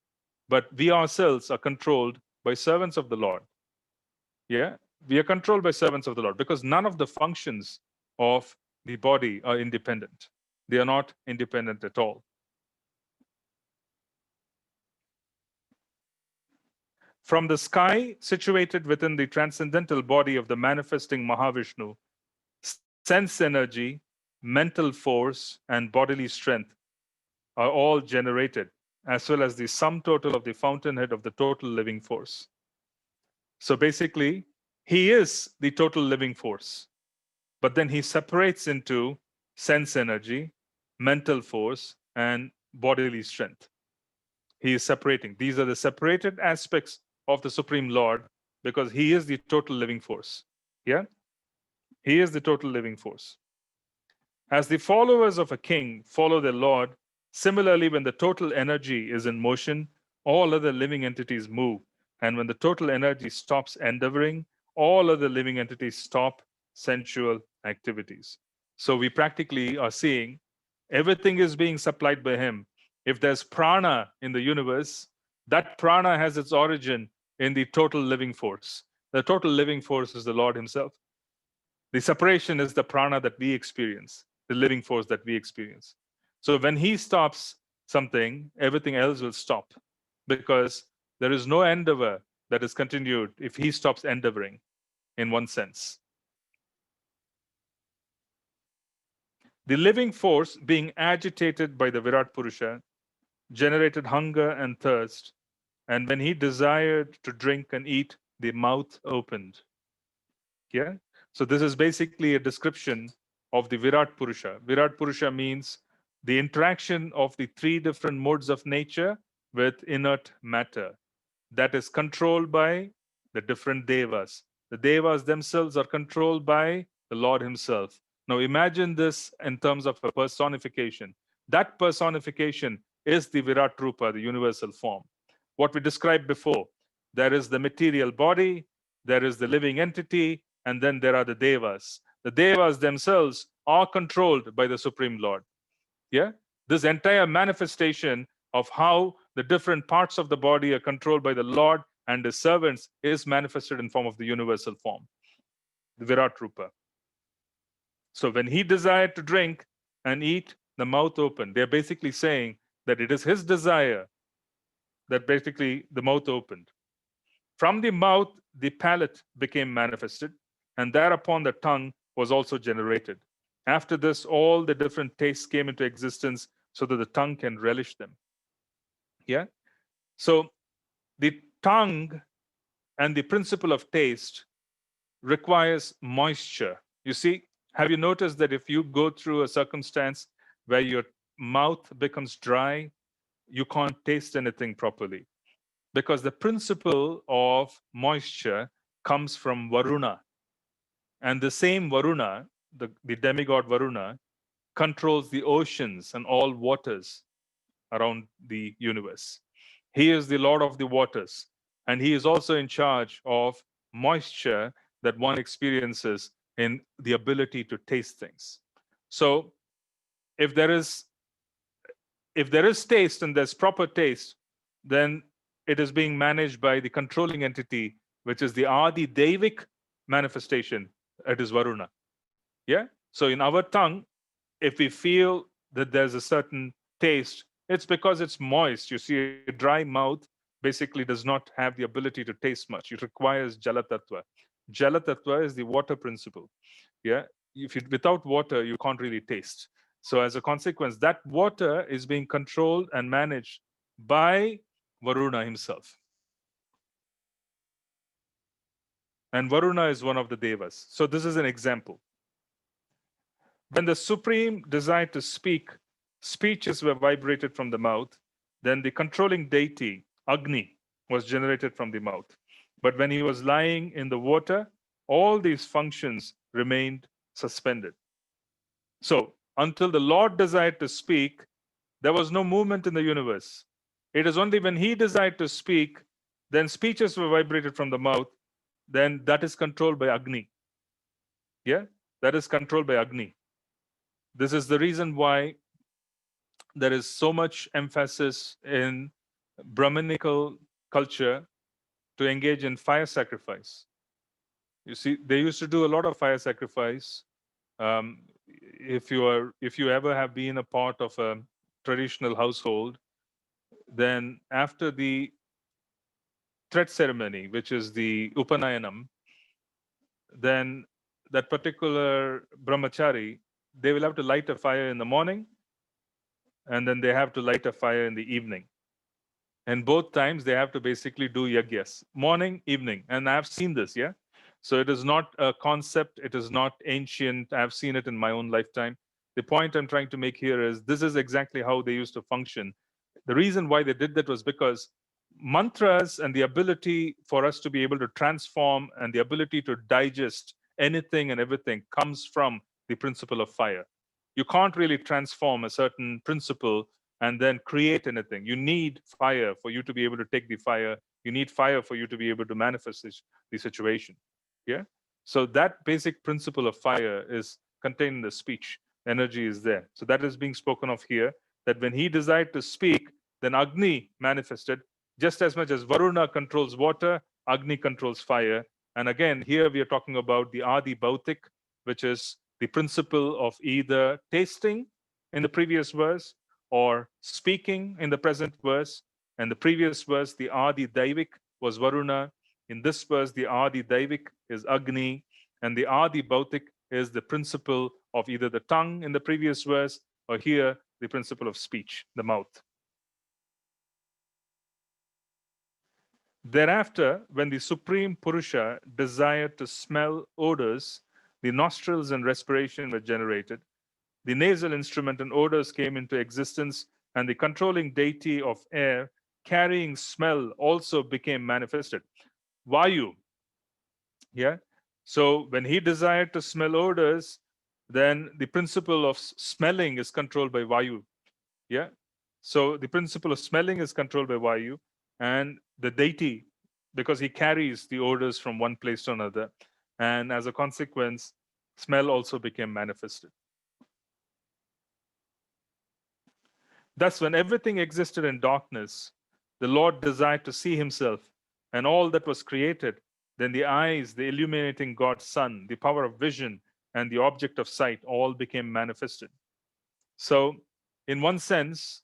but we ourselves are controlled by servants of the Lord. Yeah? We are controlled by servants of the Lord because none of the functions of the body are independent. They are not independent at all. From the sky situated within the transcendental body of the manifesting Mahavishnu, sense energy, mental force, and bodily strength are all generated, as well as the sum total of the fountainhead of the total living force. So basically, he is the total living force, but then he separates into sense energy, mental force, and bodily strength. He is separating. These are the separated aspects of the Supreme Lord because he is the total living force. Yeah? He is the total living force. As the followers of a king follow their Lord, similarly, when the total energy is in motion, all other living entities move. And when the total energy stops endeavoring, all other living entities stop sensual activities. So we practically are seeing everything is being supplied by him. If there's prana in the universe, that prana has its origin in the total living force. The total living force is the Lord himself. The separation is the prana that we experience, the living force that we experience. So when he stops something, everything else will stop because there is no endeavor that is continued if he stops endeavoring in one sense. The living force being agitated by the Virat Purusha generated hunger and thirst, and when he desired to drink and eat, the mouth opened. Yeah? So this is basically a description of the Virat Purusha. Virat Purusha means the interaction of the three different modes of nature with inert matter that is controlled by the different devas. The devas themselves are controlled by the Lord himself. Now imagine this in terms of a personification. That personification is the Virat Rupa, the universal form. what we described before. There is the material body, there is the living entity, and then there are the devas. The devas themselves are controlled by the Supreme Lord. Yeah? This entire manifestation of how the different parts of the body are controlled by the Lord and his servants is manifested in form of the universal form, the Virat Rupa. So when he desired to drink and eat, the mouth opened. They're basically saying that it is his desire that basically the mouth opened. From the mouth, the palate became manifested, and thereupon the tongue was also generated. After this, all the different tastes came into existence so that the tongue can relish them. Yeah? So the tongue and the principle of taste requires moisture. You see, have you noticed that if you go through a circumstance where your mouth becomes dry, you can't taste anything properly? Because the principle of moisture comes from Varuna. And the same Varuna, the demigod Varuna, controls the oceans and all waters around the universe. He is the Lord of the waters, and he is also in charge of moisture that one experiences in the ability to taste things. So if there is taste and there's proper taste, then it is being managed by the controlling entity, which is the Adi Devic manifestation. It is Varuna. Yeah. So in our tongue, if we feel that there's a certain taste, it's because it's moist. You see, a dry mouth basically does not have the ability to taste much. It requires Jala Tattva. Jala Tattva is the water principle. Yeah. If you, without water, you can't really taste. So as a consequence, that water is being controlled and managed by Varuna himself. And Varuna is one of the devas. So this is an example. When the Supreme desired to speak, speeches were vibrated from the mouth. Then the controlling deity, Agni, was generated from the mouth. But when he was lying in the water, all these functions remained suspended. So until the Lord desired to speak, there was no movement in the universe. It is only when he desired to speak, then speeches were vibrated from the mouth, then that is controlled by Agni. Yeah, that is controlled by Agni. This is the reason why there is so much emphasis in Brahminical culture to engage in fire sacrifice. You see, they used to do a lot of fire sacrifice. If you ever have been a part of a traditional household, then after the thread ceremony, which is the Upanayanam, then that particular brahmachari, they will have to light a fire in the morning, and then they have to light a fire in the evening. And both times they have to basically do yagyas, morning, evening. And I've seen this, yeah? So it is not a concept, it is not ancient. I've seen it in my own lifetime. The point I'm trying to make here is this is exactly how they used to function. The reason why they did that was because mantras and the ability for us to be able to transform and the ability to digest anything and everything comes from the principle of fire. You can't really transform a certain principle and then create anything. You need fire for you to be able to take the fire. You need fire for you to be able to manifest the situation. Yeah. So that basic principle of fire is contained in the speech. Energy is there. So that is being spoken of here. That when he desired to speak, then Agni manifested. Just as much as Varuna controls water, Agni controls fire. And again, here we are talking about the Adi Bhautik, which is the principle of either tasting in the previous verse or speaking in the present verse. And the previous verse, the Adi Daivik was Varuna. In this verse, the Adi Daivik is Agni. And the Adi Bhautik is the principle of either the tongue in the previous verse or here, the principle of speech, the mouth. Thereafter, when the Supreme Purusha desired to smell odors, the nostrils and respiration were generated. The nasal instrument and odors came into existence, and the controlling deity of air carrying smell also became manifested. Vayu. Yeah. So when he desired to smell odors, then the principle of smelling is controlled by Vayu. Yeah. So the principle of smelling is controlled by Vayu. and the deity, because he carries the odors from one place to another. And as a consequence, smell also became manifested. Thus, when everything existed in darkness, the Lord desired to see himself and all that was created. Then the eyes, the illuminating God's Son, the power of vision, and the object of sight all became manifested. So, in one sense,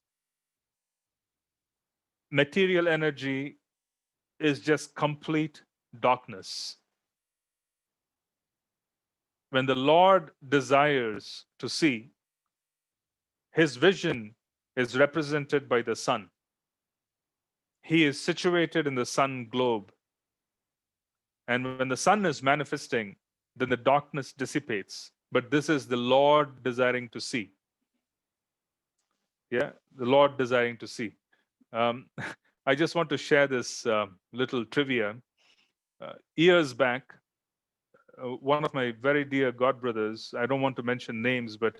material energy is just complete darkness. When the Lord desires to see, his vision is represented by the sun. He is situated in the sun globe. And when the sun is manifesting, then the darkness dissipates. But this is the Lord desiring to see. Yeah, the Lord desiring to see. Um, I just want to share this little trivia. Years back, one of my very dear god brothers, I don't want to mention names, but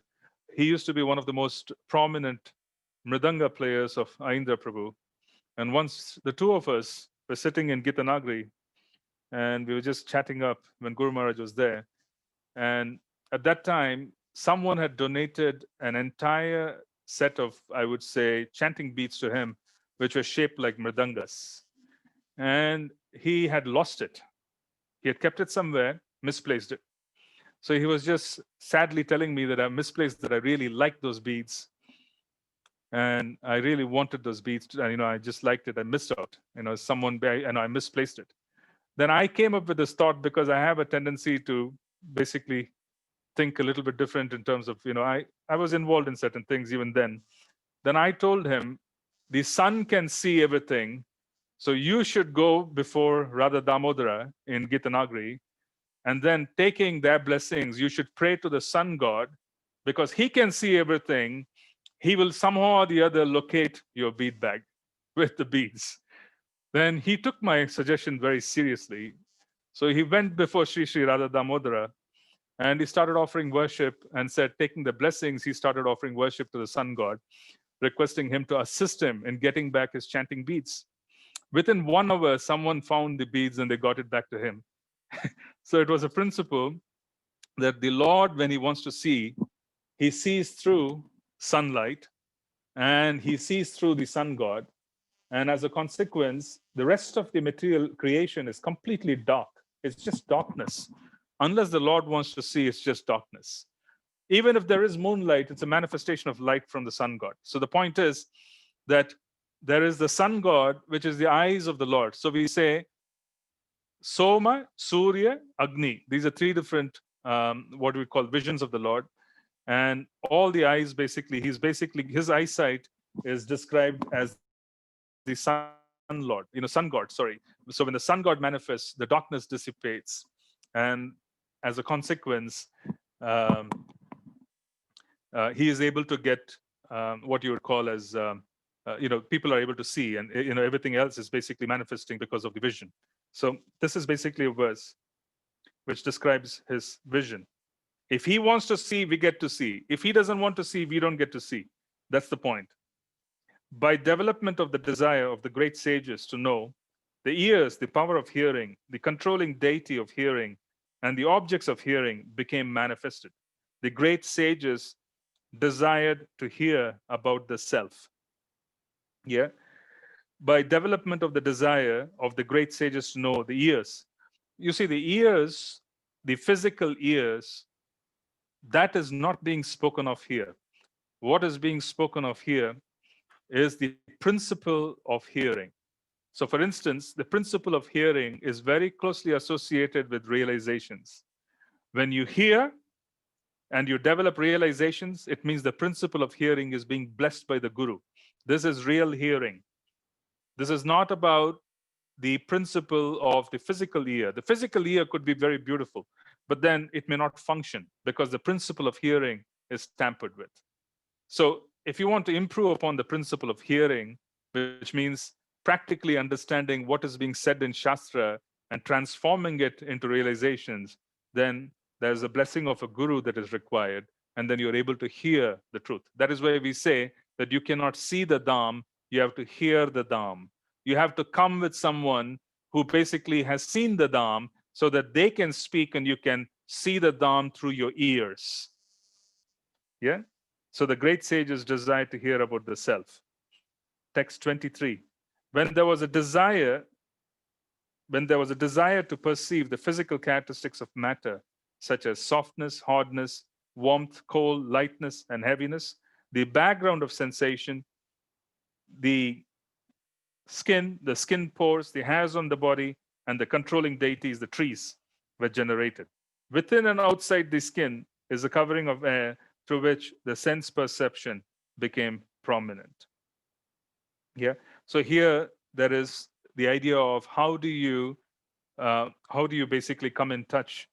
he used to be one of the most prominent mridanga players of Aindra Prabhu. And once the two of us were sitting in Gitanagri, and we were just chatting up when Guru Maharaj was there. And at that time, someone had donated an entire set of, I would say, chanting beads to him, which were shaped like mridangas. And he had lost it. He had kept it somewhere, misplaced it. So he was just sadly telling me that I misplaced that I really liked those beads. And I really wanted those beads. I just liked it. I missed out. I misplaced it. Then I came up with this thought, because I have a tendency to basically think a little bit different in terms of, I was involved in certain things even then. Then I told him, the sun can see everything. So you should go before Radha Damodara in Gitanagri, and then taking their blessings, you should pray to the sun god, because he can see everything. He will somehow or the other locate your bead bag with the beads. Then he took my suggestion very seriously. So he went before Sri Sri Radha Damodara, and he started offering worship, and said, taking the blessings, he started offering worship to the sun god, requesting him to assist him in getting back his chanting beads. Within 1 hour, someone found the beads and they got it back to him. So it was a principle that the Lord, when he wants to see, he sees through sunlight, and he sees through the sun god. And as a consequence, the rest of the material creation is completely dark. It's just darkness. Unless the Lord wants to see, it's just darkness. Even if there is moonlight, it's a manifestation of light from the sun god. So the point is that there is the sun god, which is the eyes of the Lord. So we say Soma, Surya, Agni. These are 3 different, what we call visions of the Lord. And all the eyes, his eyesight is described as the sun lord, sun god, sorry. So when the sun god manifests, the darkness dissipates. And as a consequence, he is able to get what you would call as, people are able to see, and everything else is basically manifesting because of the vision. So this is basically a verse which describes his vision. If he wants to see, we get to see. If he doesn't want to see, we don't get to see. That's the point. By development of the desire of the great sages to know, the ears, the power of hearing, the controlling deity of hearing, and the objects of hearing became manifested. The great sages desired to hear about the self. Yeah. By development of the desire of the great sages to know, the ears. You see, the ears, the physical ears, that is not being spoken of here. What is being spoken of here is the principle of hearing. So, for instance, the principle of hearing is very closely associated with realizations. When you hear and you develop realizations, it means the principle of hearing is being blessed by the Guru. This is real hearing. This is not about the principle of the physical ear. The physical ear could be very beautiful, but then it may not function because the principle of hearing is tampered with. So if you want to improve upon the principle of hearing, which means practically understanding what is being said in Shastra and transforming it into realizations, then there's a blessing of a guru that is required, and then you're able to hear the truth. That is why we say that you cannot see the Dham, you have to hear the Dham. you have to come with someone who basically has seen the Dham so that they can speak and you can see the Dham through your ears. Yeah? So the great sages desire to hear about the self. Text 23. When there was a desire to perceive the physical characteristics of matter, such as softness, hardness, warmth, cold, lightness, and heaviness, the background of sensation, the skin pores, the hairs on the body, and the controlling deities, the trees, were generated. Within and outside the skin is a covering of air through which the sense perception became prominent. Yeah. So here there is the idea of how do you basically come in touch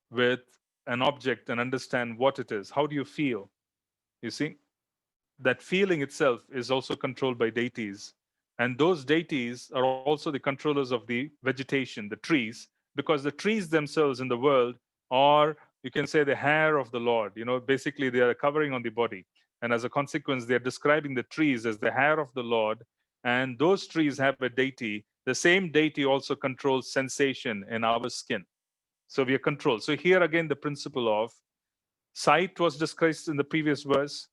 with an object and understand what it is? How do you feel? You see, that feeling itself is also controlled by deities. And those deities are also the controllers of the vegetation, the trees, because the trees themselves in the world are, you can say, the hair of the Lord. Basically, they are a covering on the body. And as a consequence, they're describing the trees as the hair of the Lord. And those trees have a deity. The same deity also controls sensation in our skin. So we are controlled. So here again, the principle of sight was discussed in the previous verse.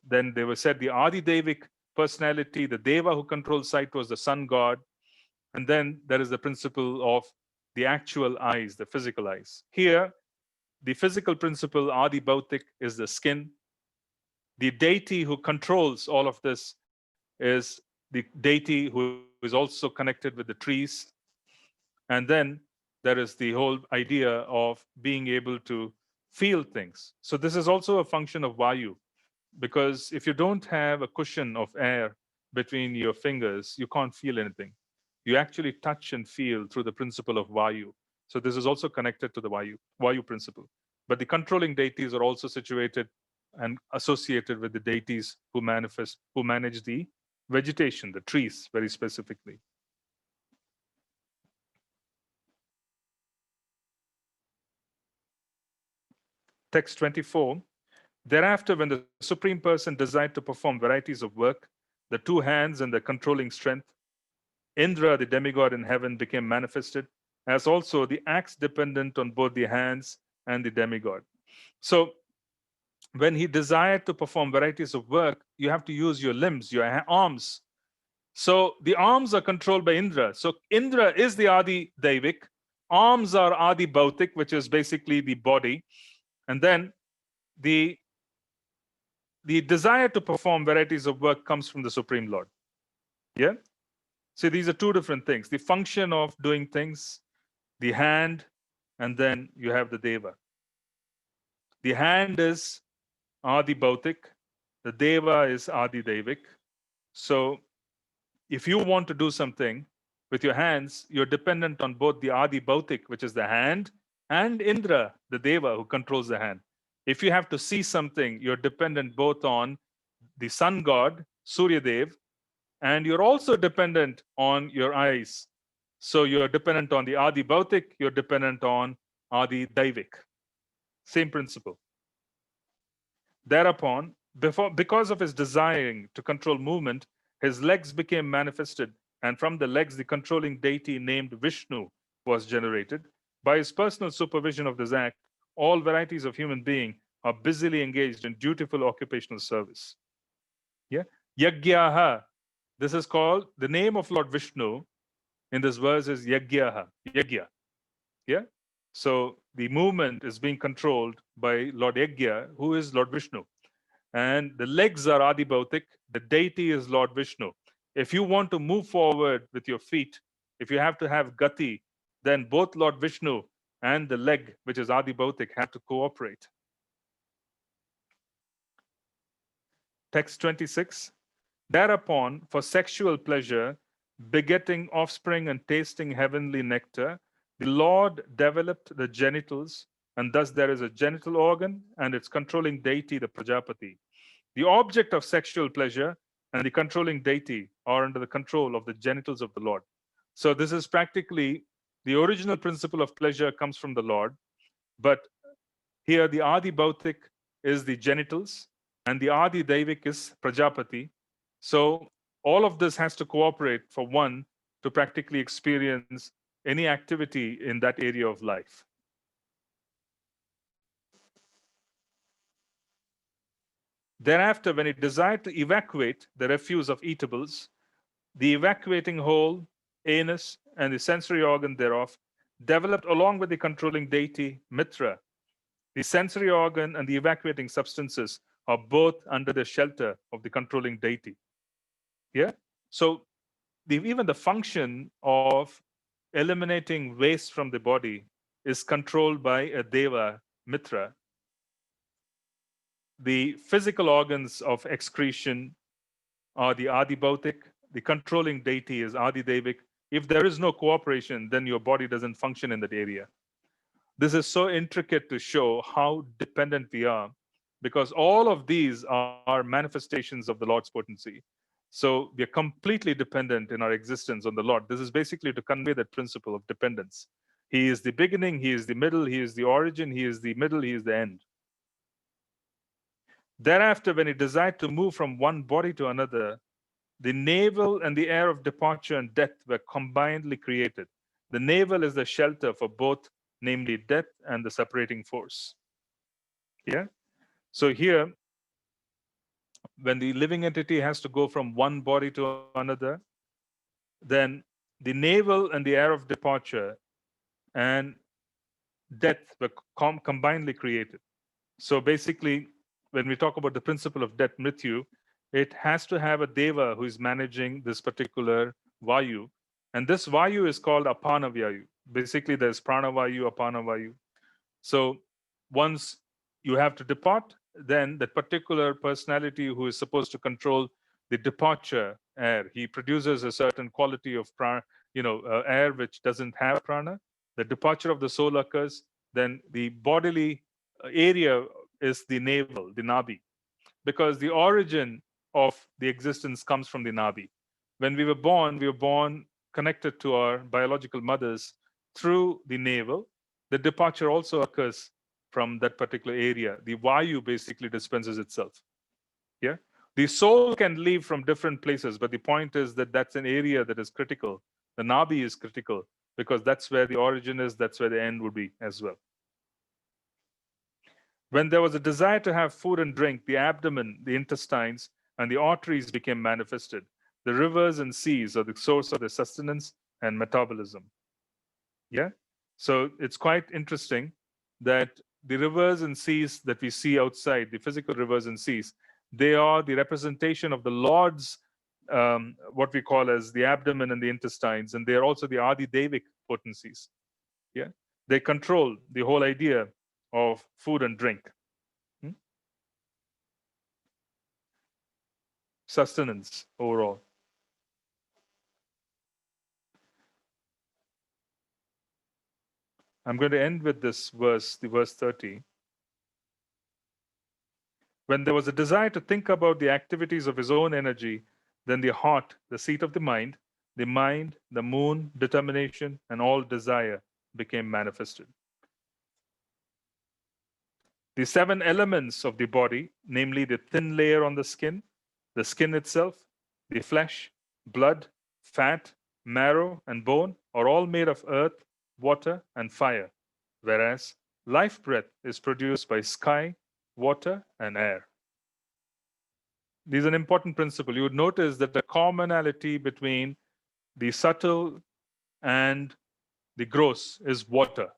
Then they were said the Adi Devic personality, the Deva who controls sight was the sun god. And then there is the principle of the actual eyes, the physical eyes. Here, the physical principle, Adi Bhautik, is the skin. The deity who controls all of this is the deity who is also connected with the trees. And then there is the whole idea of being able to feel things. So this is also a function of Vayu, because if you don't have a cushion of air between your fingers, you can't feel anything. You actually touch and feel through the principle of Vayu. So this is also connected to the Vayu principle. But the controlling deities are also situated and associated with the deities who manage the vegetation, the trees, very specifically. Text 24. Thereafter, when the Supreme Person desired to perform varieties of work, the two hands and the controlling strength, Indra, the demigod in heaven, became manifested, as also the acts dependent on both the hands and the demigod. So, when he desired to perform varieties of work, you have to use your limbs, your arms. So, the arms are controlled by Indra. So, Indra is the Adi Devik, arms are Adi Bhautik, which is basically the body. And then the desire to perform varieties of work comes from the Supreme Lord. Yeah? So these are two different things. The function of doing things, the hand, and then you have the Deva. The hand is Adi Bhautik, the Deva is Adi Devik. So if you want to do something with your hands, you're dependent on both the Adi Bhautik, which is the hand, and Indra, the Deva, who controls the hand. If you have to see something, you're dependent both on the sun god, Surya Dev, and you're also dependent on your eyes. So you're dependent on the Adi Bhautik, you're dependent on Adi Daivik. Same principle. Thereupon, because of his desiring to control movement, his legs became manifested, and from the legs, the controlling deity named Vishnu was generated. By his personal supervision of this act, all varieties of human being are busily engaged in dutiful occupational service. Yeah? Yagyaha. This is called, the name of Lord Vishnu in this verse is Yagyaha. Yagya. Yeah? So the movement is being controlled by Lord Yagya, who is Lord Vishnu. And the legs are Adi Bhautik, the deity is Lord Vishnu. If you want to move forward with your feet, if you have to have gati, then both Lord Vishnu and the leg, which is Adi Bhautik, have to cooperate. Text 26. Thereupon, for sexual pleasure, begetting offspring and tasting heavenly nectar, the Lord developed the genitals, and thus there is a genital organ and its controlling deity, the Prajapati. The object of sexual pleasure and the controlling deity are under the control of the genitals of the Lord. So this is practically the original principle of pleasure comes from the Lord, but here the Adi Bhautik is the genitals and the Adi Devik is Prajapati. So All of this has to cooperate for one to practically experience any activity in that area of life. Thereafter, when it desired to evacuate the refuse of eatables, the evacuating hole, anus, and the sensory organ thereof developed along with the controlling deity, Mitra. The sensory organ and the evacuating substances are both under the shelter of the controlling deity. Yeah? So even the function of eliminating waste from the body is controlled by a deva, Mitra. The physical organs of excretion are the Adi Bhautik, the controlling deity is Adi Devik. If there is no cooperation, then your body doesn't function in that area. This is so intricate to show how dependent we are, because all of these are manifestations of the Lord's potency. So we are completely dependent in our existence on the Lord. This is basically to convey that principle of dependence. He is the beginning, He is the middle, He is the origin, He is the middle, He is the end. Thereafter, when He desired to move from one body to another, the navel and the air of departure and death were combinedly created. The navel is the shelter for both, namely death and the separating force. Yeah. So here, when the living entity has to go from one body to another, then the navel and the air of departure and death were combinedly created. So basically, when we talk about the principle of death, mrityu, it has to have a deva who is managing this particular vayu. And this vayu is called apana vayu. Basically, there's prana vayu, apana vayu. So once you have to depart, then that particular personality who is supposed to control the departure air, he produces a certain quality of prana, air which doesn't have prana. The departure of the soul occurs, then the bodily area is the navel, the nabi, because the origin of the existence comes from the nabi. When we were born connected to our biological mothers through the navel. The departure also occurs from that particular area. The vayu basically dispenses itself. Yeah. The soul can leave from different places, but the point is that that's an area that is critical. The nabi is critical because that's where the origin is, that's where the end would be as well. When there was a desire to have food and drink, the abdomen, the intestines, and the arteries became manifested. The rivers and seas are the source of their sustenance and metabolism. Yeah. So it's quite interesting that the rivers and seas that we see outside, the physical rivers and seas, they are the representation of the Lord's, what we call as the abdomen and the intestines, and they are also the Adi Devic potencies. Yeah. They control the whole idea of food and drink. Sustenance overall. I'm going to end with this verse, the verse 30. When there was a desire to think about the activities of his own energy, then the heart, the seat of the mind, the moon, determination, and all desire became manifested. The 7 elements of the body, namely the thin layer on the skin itself, the flesh, blood, fat, marrow, and bone, are all made of earth, water, and fire, whereas life breath is produced by sky, water, and air. This is an important principle. You would notice that the commonality between the subtle and the gross is water.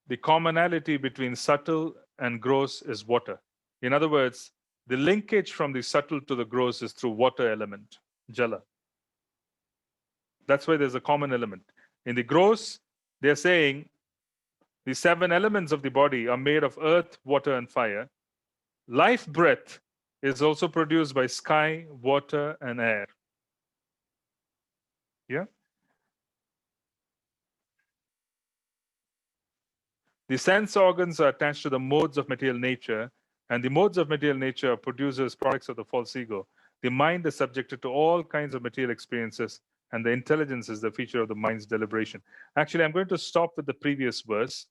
The commonality between subtle and gross is water. In other words, the linkage from the subtle to the gross is through water element, jala. That's why there's a common element. In the gross, they're saying the 7 elements of the body are made of earth, water, and fire. Life breath is also produced by sky, water, and air. Yeah. The sense organs are attached to the modes of material nature, and the modes of material nature produces products of the false ego. The mind is subjected to all kinds of material experiences, and the intelligence is the feature of the mind's deliberation. Actually, I'm going to stop with the previous verse.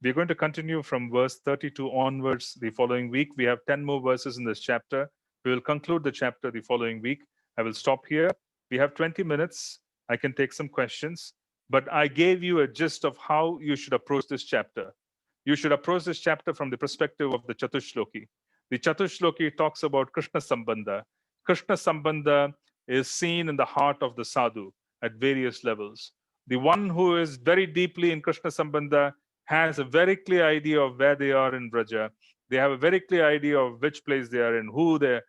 We're going to continue from verse 32 onwards the following week. We have 10 more verses in this chapter. We will conclude the chapter the following week. I will stop here. We have 20 minutes. I can take some questions, but I gave you a gist of how you should approach this chapter. You should approach this chapter from the perspective of the Chatushloki. The Chatushloki talks about Krishna Sambandha. Krishna Sambandha is seen in the heart of the sadhu at various levels. The one who is very deeply in Krishna Sambandha has a very clear idea of where they are in Braja. They have a very clear idea of which place they are in, who they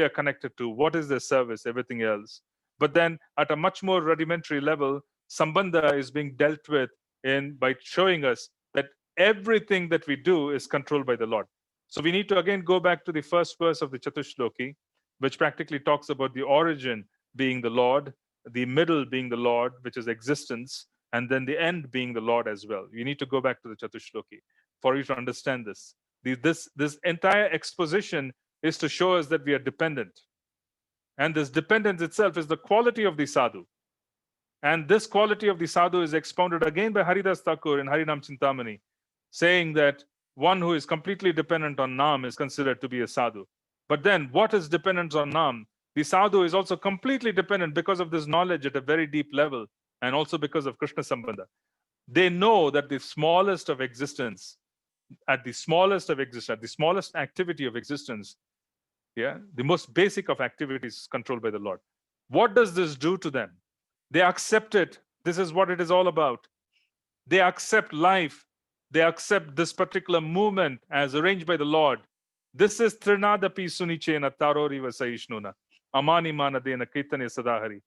are connected to, what is their service, everything else. But then at a much more rudimentary level, Sambandha is being dealt with in by showing us that everything that we do is controlled by the Lord. So we need to again go back to the first verse of the Chatushloki, which practically talks about the origin being the Lord, the middle being the Lord, which is existence, and then the end being the Lord as well. You need to go back to the Chatushloki for you to understand this. This entire exposition is to show us that we are dependent. And this dependence itself is the quality of the sadhu. And this quality of the sadhu is expounded again by Haridas Thakur in Harinam Chintamani, saying that one who is completely dependent on Nam is considered to be a sadhu. But then what is dependence on Nam? The sadhu is also completely dependent because of this knowledge at a very deep level, and also because of Krishna Sambandha. They know that the smallest of existence, at the smallest activity of existence, the most basic of activities is controlled by the Lord. What does this do to them? They accept it. This is what it is all about. They accept life. They accept this particular movement as arranged by the Lord. This is Trinadapi Sunichena Tarori Vasaishnuna. Amani Manadena Kirtane Sadahari.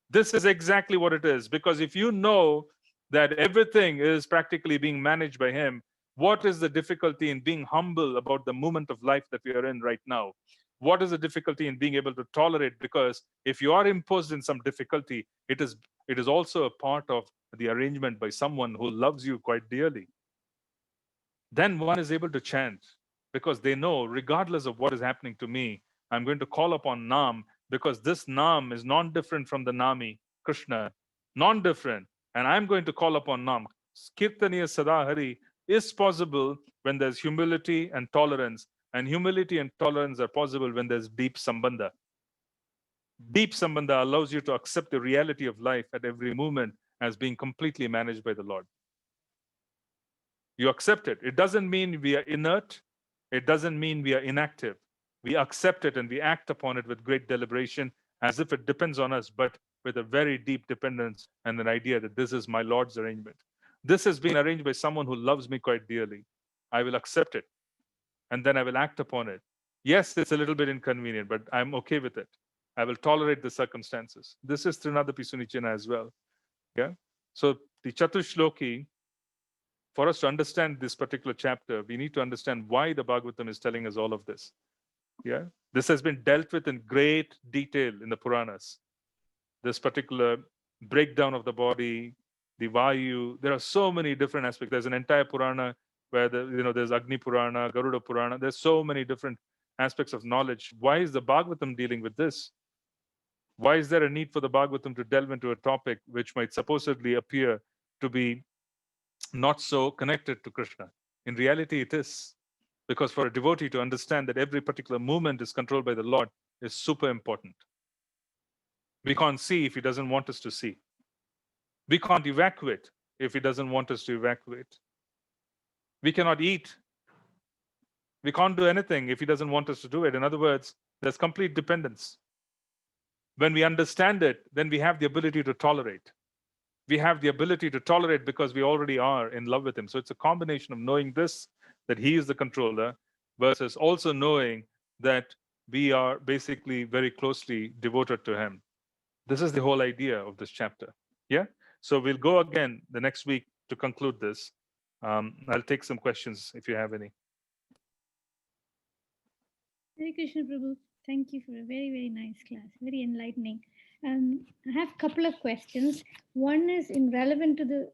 This is exactly what it is. Because if you know that everything is practically being managed by Him, what is the difficulty in being humble about the moment of life that we are in right now? What is the difficulty in being able to tolerate? Because if you are imposed in some difficulty, it is also a part of the arrangement by someone who loves you quite dearly. Then one is able to chant because they know, regardless of what is happening to me, I'm going to call upon Nam because this Nam is non-different from the Nami, Krishna, non-different. And I'm going to call upon Nam. Kirtaniya Sadahari is possible when there's humility and tolerance. And humility and tolerance are possible when there's deep sambandha. Deep sambandha allows you to accept the reality of life at every moment as being completely managed by the Lord. You accept it. It doesn't mean we are inert. It doesn't mean we are inactive. We accept it and we act upon it with great deliberation as if it depends on us, but with a very deep dependence and an idea that this is my Lord's arrangement. This has been arranged by someone who loves me quite dearly. I will accept it and then I will act upon it. Yes, it's a little bit inconvenient, but I'm okay with it. I will tolerate the circumstances. This is Trinadapi Sunichena as well. Yeah. So the Chatushloki, for us to understand this particular chapter, we need to understand why the Bhagavatam is telling us all of this. Yeah. This has been dealt with in great detail in the Puranas. This particular breakdown of the body, the Vayu. There are so many different aspects. There's an entire Purana where there's Agni Purana, Garuda Purana. There's so many different aspects of knowledge. Why is the Bhagavatam dealing with this? Why is there a need for the Bhagavatam to delve into a topic which might supposedly appear to be not so connected to Krishna? In reality, it is. Because for a devotee to understand that every particular movement is controlled by the Lord is super important. We can't see if He doesn't want us to see. We can't evacuate if He doesn't want us to evacuate. We cannot eat. We can't do anything if He doesn't want us to do it. In other words, there's complete dependence. When we understand it, then we have the ability to tolerate. We have the ability to tolerate because we already are in love with Him. So it's a combination of knowing this, that He is the controller, versus also knowing that we are basically very closely devoted to Him. This is the whole idea of this chapter. Yeah. So we'll go again the next week to conclude this. I'll take some questions if you have any. Hare Krishna Prabhu, thank you for a very, very nice class, very enlightening. I have a couple of questions. One is in relevant to the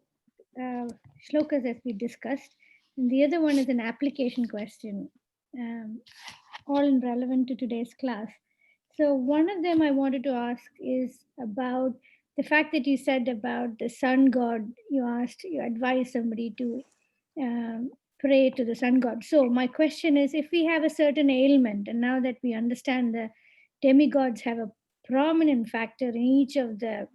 shlokas as we discussed, and the other one is an application question, all in relevant to today's class. So one of them I wanted to ask is about the fact that you said about the sun god. You advised somebody to pray to the sun god. So my question is, if we have a certain ailment, and now that we understand the demigods have a prominent factor in each of the.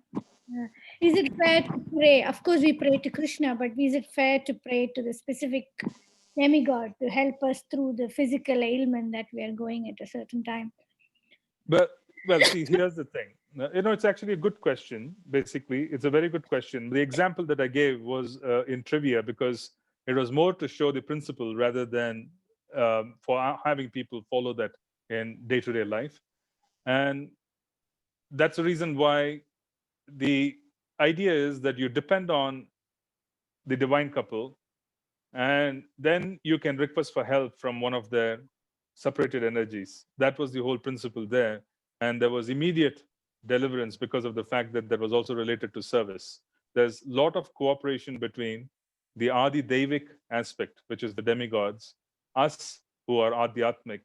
Is it fair to pray? Of course, we pray to Krishna, but is it fair to pray to the specific demigod to help us through the physical ailment that we are going at a certain time? But well, see, here's the thing. It's actually a good question. Basically, it's a very good question. The example that I gave was in trivia because it was more to show the principle rather than for having people follow that in day-to-day life. And that's the reason why the idea is that you depend on the divine couple, and then you can request for help from one of their separated energies. That was the whole principle there. And there was immediate deliverance because of the fact that that was also related to service. There's a lot of cooperation between the Adi Devic aspect, which is the demigods, us who are Adhyatmic,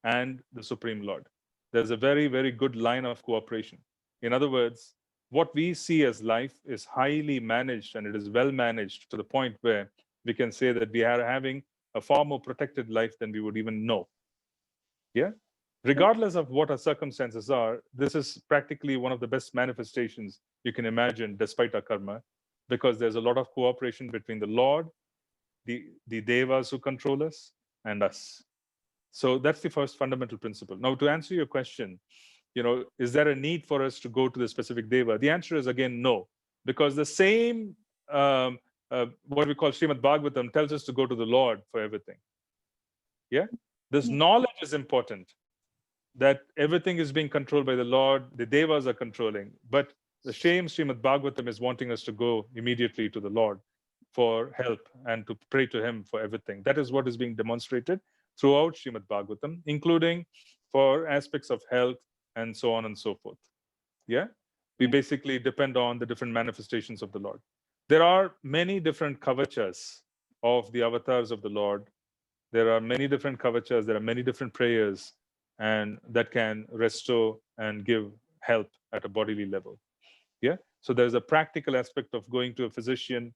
and the Supreme Lord. There's a very, very good line of cooperation. In other words, what we see as life is highly managed, and it is well managed to the point where we can say that we are having a far more protected life than we would even know. Yeah. Regardless of what our circumstances are, this is practically one of the best manifestations you can imagine, despite our karma, because there's a lot of cooperation between the Lord, the devas who control us, and us. So that's the first fundamental principle. Now, to answer your question, is there a need for us to go to the specific deva? The answer is again no, because the same what we call Srimad Bhāgavatam tells us to go to the Lord for everything. Yeah, this knowledge is important, that everything is being controlled by the Lord, the devas are controlling. But the same Srimad Bhāgavatam is wanting us to go immediately to the Lord for help and to pray to him for everything. That is what is being demonstrated throughout Srimad Bhāgavatam, including for aspects of health and so on and so forth. Yeah, we basically depend on the different manifestations of the Lord. There are many different kavachas of the avatars of the Lord. There are many different kavachas, there are many different prayers, and that can restore and give help at a bodily level. Yeah. So there's a practical aspect of going to a physician,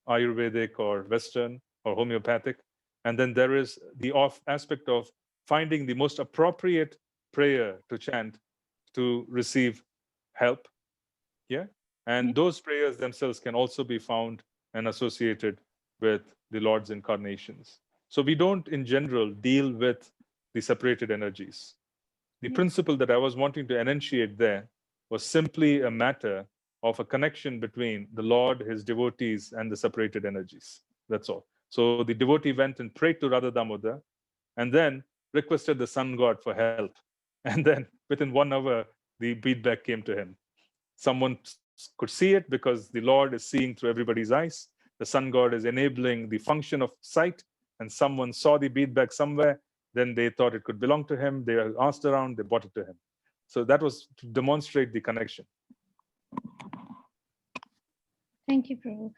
Ayurvedic or Western or homeopathic. And then there is the off aspect of finding the most appropriate prayer to chant to receive help. Yeah. And those prayers themselves can also be found and associated with the Lord's incarnations. So we don't, in general, deal with the separated energies. The principle that I was wanting to enunciate there was simply a matter of a connection between the Lord, his devotees, and the separated energies. That's all. So the devotee went and prayed to Radha Damodar, and then requested the sun god for help. And then within 1 hour, the feedback came to him. Someone could see it because the Lord is seeing through everybody's eyes. The sun god is enabling the function of sight, and someone saw the beadbag somewhere. Then they thought it could belong to him. They asked around, they brought it to him. So that was to demonstrate the connection. Thank you, Prabhu.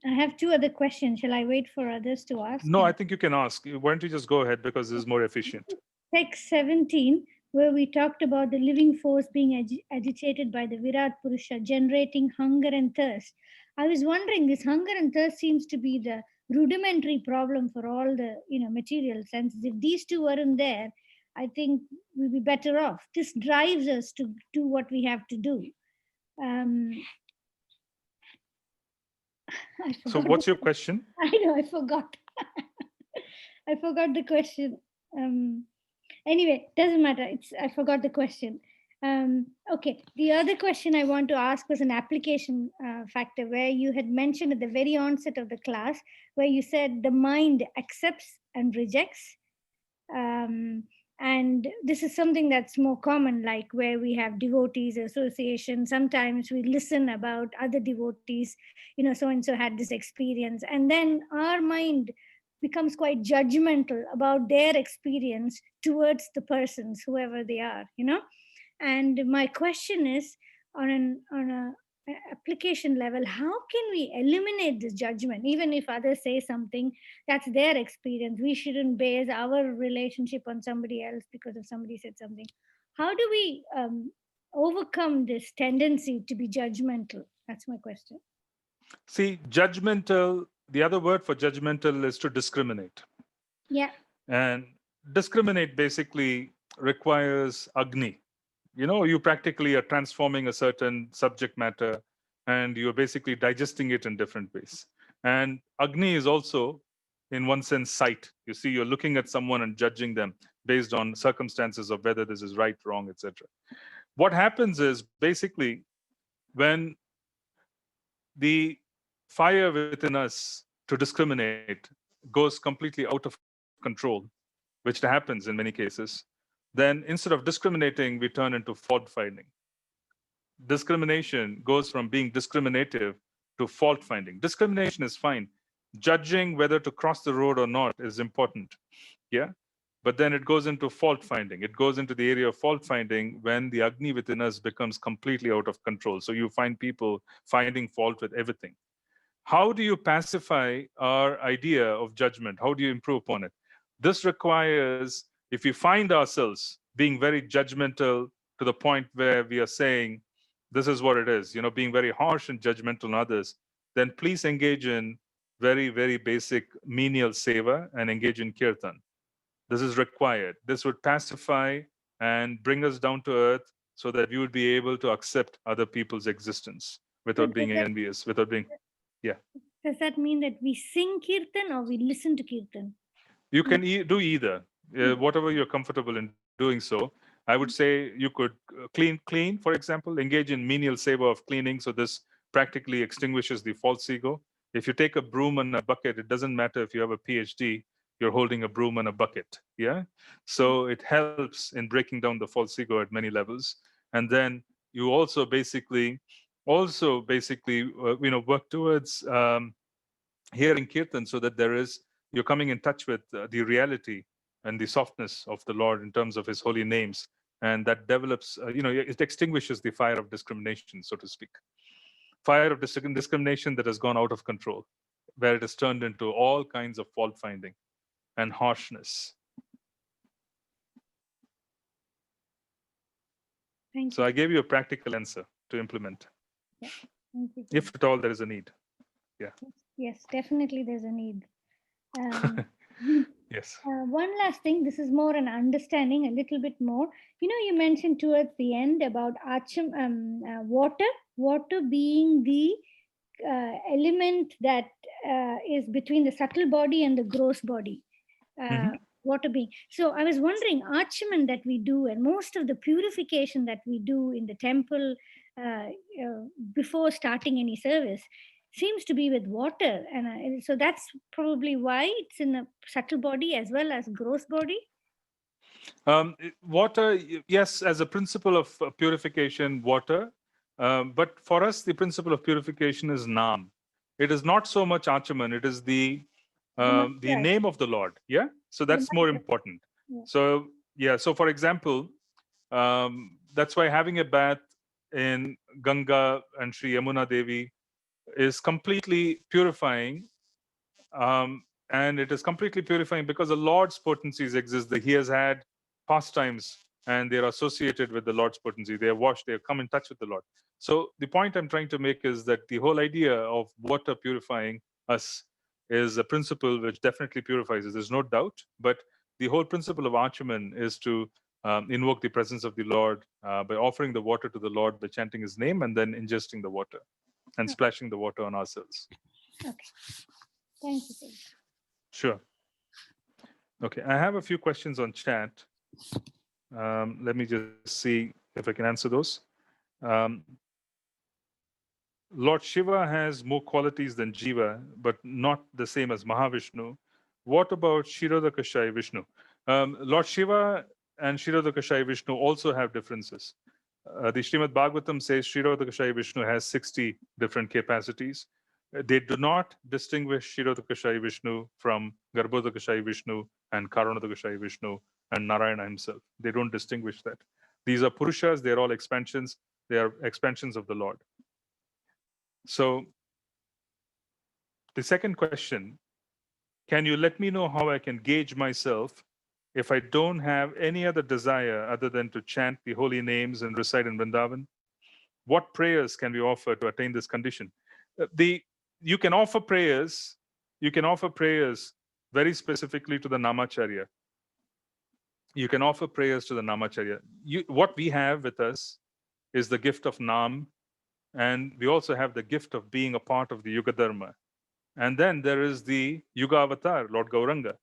I have 2 other questions. Shall I wait for others to ask? No, I think you can ask. Why don't you just go ahead, because this is more efficient. Text 17, where we talked about the living force being agitated by the Virat Purusha, generating hunger and thirst. I was wondering, this hunger and thirst seems to be the rudimentary problem for all the material senses. If these 2 weren't there, I think we'll be better off. This drives us to do what we have to do. So what's your question? I know, I forgot. I forgot the question. Anyway, doesn't matter. I forgot the question. Okay, the other question I want to ask was an application factor, where you had mentioned at the very onset of the class, where you said the mind accepts and rejects. And this is something that's more common, like where we have devotees association. Sometimes we listen about other devotees, so and so had this experience, and then our mind becomes quite judgmental about their experience towards the persons, whoever they are. And my question is, on a application level, how can we eliminate this judgment? Even if others say something, that's their experience. We shouldn't base our relationship on somebody else because if somebody said something. How do we overcome this tendency to be judgmental? That's my question. See, judgmental, the other word for judgmental is to discriminate. Yeah. And discriminate basically requires Agni. You practically are transforming a certain subject matter, and you're basically digesting it in different ways. And Agni is also, in one sense, sight. You see, you're looking at someone and judging them based on circumstances of whether this is right, wrong, etc. What happens is basically when the fire within us to discriminate goes completely out of control, which happens in many cases, then instead of discriminating, we turn into fault finding. Discrimination goes from being discriminative to fault finding. Discrimination is fine. Judging whether to cross the road or not is important. Yeah. But then it goes into fault finding. It goes into the area of fault finding when the Agni within us becomes completely out of control. So you find people finding fault with everything. How do you pacify our idea of judgment? How do you improve upon it? This requires, if we find ourselves being very judgmental to the point where we are saying, this is what it is, being very harsh and judgmental on others, then please engage in very, very basic menial seva and engage in kirtan. This is required. This would pacify and bring us down to earth so that we would be able to accept other people's existence So without being envious, without being, yeah. does that mean that we sing kirtan or we listen to kirtan? You can do either, whatever you're comfortable in doing so. I would say you could clean, for example, engage in menial seva of cleaning. So this practically extinguishes the false ego. If you take a broom and a bucket, it doesn't matter if you have a PhD, you're holding a broom and a bucket. Yeah. So it helps in breaking down the false ego at many levels. And then you also basically work towards hearing kirtan so that you're coming in touch with the reality and the softness of the Lord in terms of his holy names. And that develops, it extinguishes the fire of discrimination, so to speak. Fire of discrimination that has gone out of control, where it has turned into all kinds of fault finding and harshness. Thank So you. I gave you a practical answer to implement, Yeah. Thank you. if at all there is a need. Yeah. Yes, definitely there's a need. Um, Yes. one last thing, this is more an understanding, a little bit more. You mentioned towards the end about water being the element that is between the subtle body and the gross body. Mhm. Water being. So I was wondering, Archaman that we do, and most of the purification that we do in the temple uh, before starting any service, seems to be with water, and so that's probably why it's in a subtle body as well as gross body. Water, yes, as a principle of purification, water. But for us, the principle of purification is Nam. It is not so much Achaman. It is the The the mantras, name of the Lord. Yeah. So the that's more mantras. important. Yeah. So yeah. So for example, that's why having a bath in Ganga and Sri Yamuna Devi is completely purifying, and it is completely purifying because the Lord's potencies exist. That He has had pastimes, and they are associated with the Lord's potency. They are washed. They have come in touch with the Lord. So the point I'm trying to make is that the whole idea of water purifying us is a principle which definitely purifies us. There's no doubt. But the whole principle of Archaman is to invoke the presence of the Lord by offering the water to the Lord by chanting His name and then ingesting the water and splashing the water on ourselves. Okay. Thank you. Sure. Okay, I have a few questions on chat. Let me just see if I can answer those. Um, Lord Shiva has more qualities than Jiva, but not the same as Mahavishnu. What about Shirodakashai Vishnu? Lord Shiva and Shirodakashai Vishnu also have differences. The Srimad Bhāgavatam says Shirodakashai Vishnu has 60 different capacities. They do not distinguish Shirodakashai Vishnu from Garbhodakashai Vishnu and Karanodakashai Vishnu and Narayana himself. They don't distinguish that. These are Purushas, they're all expansions. They are expansions of the Lord. So the second question, can you let me know how I can gauge myself if I don't have any other desire other than to chant the holy names and recite in Vrindavan? What prayers can we offer to attain this condition? You can offer prayers. You can offer prayers very specifically to the Namacharya. You can offer prayers to the Namacharya. What we have with us is the gift of Nam, and we also have the gift of being a part of the Yuga Dharma. And then there is the Yuga Avatar, Lord Gauranga.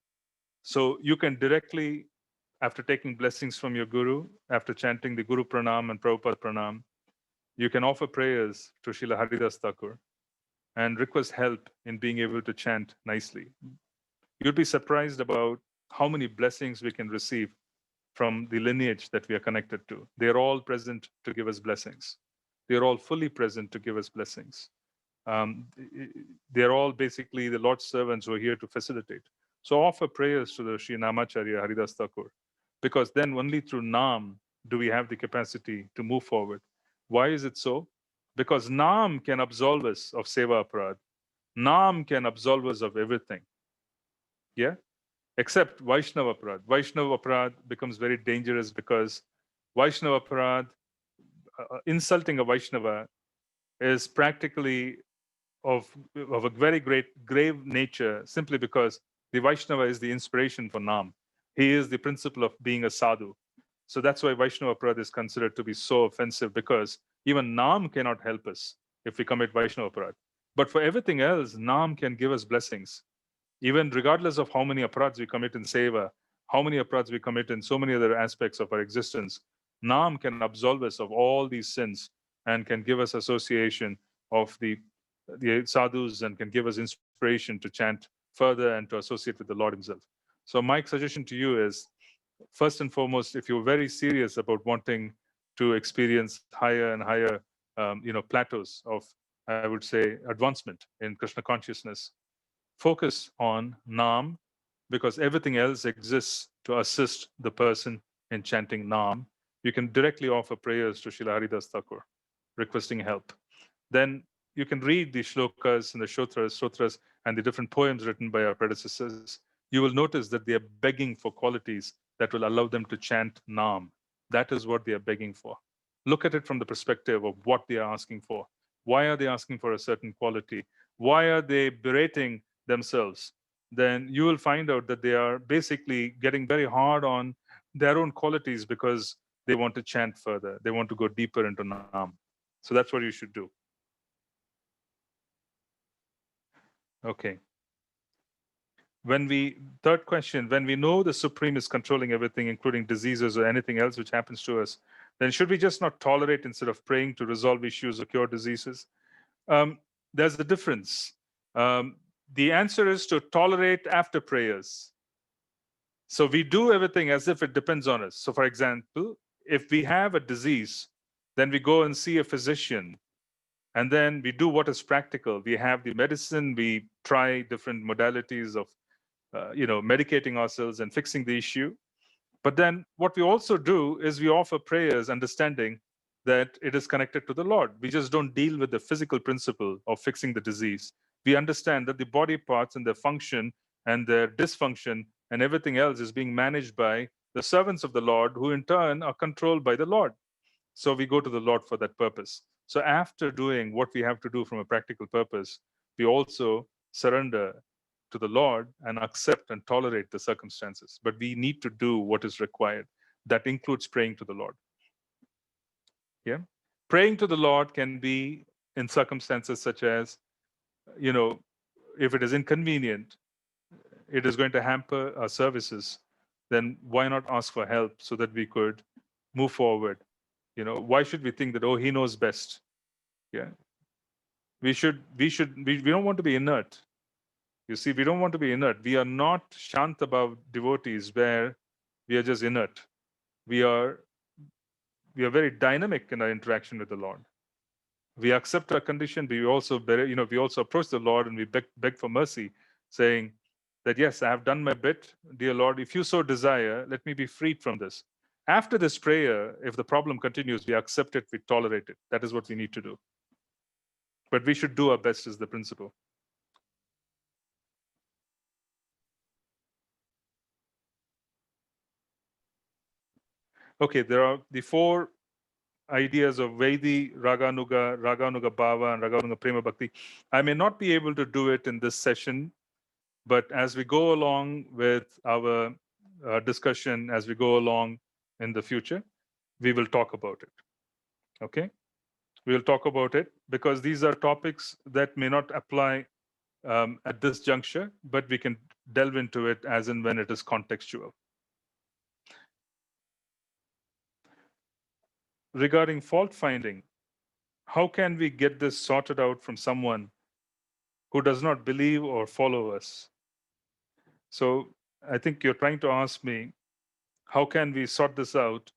So you can directly, after taking blessings from your Guru, after chanting the Guru Pranam and Prabhupada Pranam, you can offer prayers to Srila Haridas Thakur and request help in being able to chant nicely. You'd be surprised about how many blessings we can receive from the lineage that we are connected to. They're all present to give us blessings. They're all fully present to give us blessings. Um, they're all basically the Lord's servants who are here to facilitate. So offer prayers to the Sri Namacharya Haridas Thakur, because then only through Nam do we have the capacity to move forward. Why is it so? Because Nam can absolve us of Seva Aparad. Nam can absolve us of everything. Yeah? Except Vaishnava Aparad. Vaishnava Aparad becomes very dangerous because Vaishnava Aparad, insulting a Vaishnava, is practically of a very grave nature, simply because the Vaishnava is the inspiration for Nam. He is the principle of being a sadhu. So that's why Vaishnava Aparad is considered to be so offensive, because even Nam cannot help us if we commit Vaishnava Aparad. But for everything else, Nam can give us blessings. Even regardless of how many aparads we commit in seva, how many aparads we commit in so many other aspects of our existence, Nam can absolve us of all these sins and can give us association of the sadhus and can give us inspiration to chant further and to associate with the Lord Himself. So my suggestion to you is, first and foremost, if you're very serious about wanting to experience higher and higher, plateaus of, I would say, advancement in Krishna consciousness, focus on Nam, because everything else exists to assist the person in chanting Nam. You can directly offer prayers to Srila Haridas Thakur, requesting help. Then you can read the shlokas and the sutras, and the different poems written by our predecessors. You will notice that they are begging for qualities that will allow them to chant Nam. That is what they are begging for. Look at it from the perspective of what they are asking for. Why are they asking for a certain quality? Why are they berating themselves? Then you will find out that they are basically getting very hard on their own qualities because they want to chant further. They want to go deeper into Nam. So that's what you should do. Okay. Third question, when we know the Supreme is controlling everything, including diseases or anything else which happens to us, then should we just not tolerate instead of praying to resolve issues or cure diseases? There's a difference. The answer is to tolerate after prayers. So we do everything as if it depends on us. So for example, if we have a disease, then we go and see a physician, and then we do what is practical. We have the medicine, we try different modalities of medicating ourselves and fixing the issue. But then what we also do is we offer prayers, understanding that it is connected to the Lord. We just don't deal with the physical principle of fixing the disease. We understand that the body parts and their function and their dysfunction and everything else is being managed by the servants of the Lord, who in turn are controlled by the Lord. So we go to the Lord for that purpose. So after doing what we have to do from a practical purpose, we also surrender to the Lord and accept and tolerate the circumstances. But we need to do what is required. That includes praying to the Lord. Yeah. Praying to the Lord can be in circumstances such as, if it is inconvenient, it is going to hamper our services, then why not ask for help so that we could move forward? Why should we think that, oh, he knows best? Yeah. We don't want to be inert. You see, we don't want to be inert. We are not Shantabhav devotees where we are just inert. We are very dynamic in our interaction with the Lord. We accept our condition, but we also approach the Lord and we beg for mercy, saying that, yes, I have done my bit, dear Lord. If you so desire, let me be freed from this. After this prayer, if the problem continues, we accept it, we tolerate it. That is what we need to do. But we should do our best, is the principle. Okay, there are the four ideas of Vaidi, Raganuga Bhava, and Raganuga Prema Bhakti. I may not be able to do it in this session, but as we go along with our discussion as we go along in the future, we will talk about it. Okay? We'll talk about it because these are topics that may not apply at this juncture, but we can delve into it as and when it is contextual. Regarding fault finding, how can we get this sorted out from someone who does not believe or follow us? So I think you're trying to ask me, how can we sort this out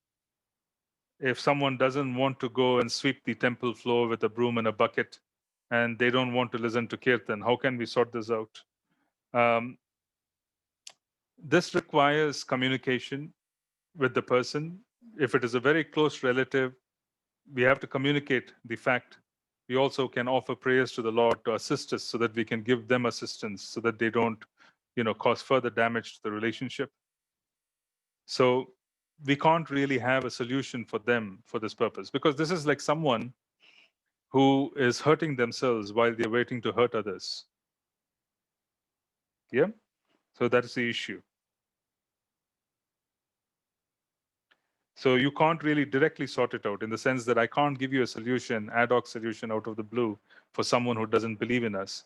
if someone doesn't want to go and sweep the temple floor with a broom and a bucket and they don't want to listen to kirtan? How can we sort this out? Um, this requires communication with the person. If it is a very close relative, we have to communicate the fact. We also can offer prayers to the Lord to assist us so that we can give them assistance so that they don't, cause further damage to the relationship. So we can't really have a solution for them for this purpose because this is like someone who is hurting themselves while they're waiting to hurt others. Yeah. So that's the issue. So you can't really directly sort it out in the sense that I can't give you a solution, ad hoc solution out of the blue for someone who doesn't believe in us.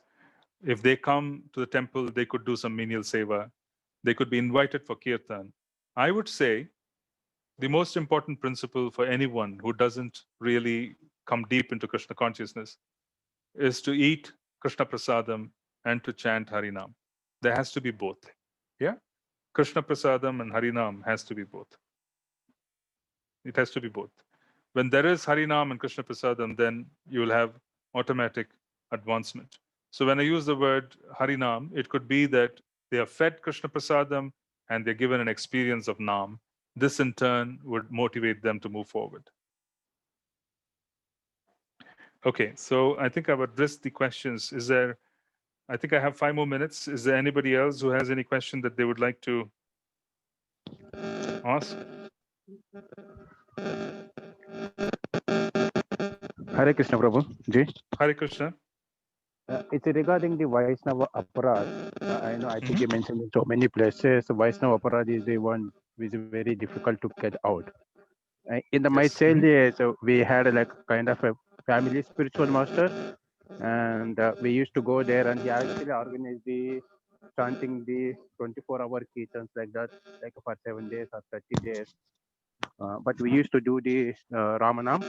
If they come to the temple, they could do some menial seva. They could be invited for kirtan. I would say the most important principle for anyone who doesn't really come deep into Krishna consciousness is to eat Krishna prasadam and to chant Harinam. There has to be both. Yeah? Krishna prasadam and Harinam has to be both. It has to be both. When there is Harinam and Krishna prasadam, then you will have automatic advancement. So when I use the word Harinam, it could be that they are fed Krishna prasadam and they're given an experience of Nam. This in turn would motivate them to move forward. Okay, so I think I've addressed the questions. I think I have 5 more minutes. Is there anybody else who has any question that they would like to ask? Hare Krishna Prabhu ji. Hare Krishna. It's regarding the Vaishnava Aparad. I think you mentioned in so many places, Vaishnava Aparad is the one which is very difficult to get out. In my Yes. child days, we had like kind of a family spiritual master, and we used to go there, and he actually organized the chanting the 24-hour kirtans like that, like for 7 days or 30 days. But we used to do the Ramanam.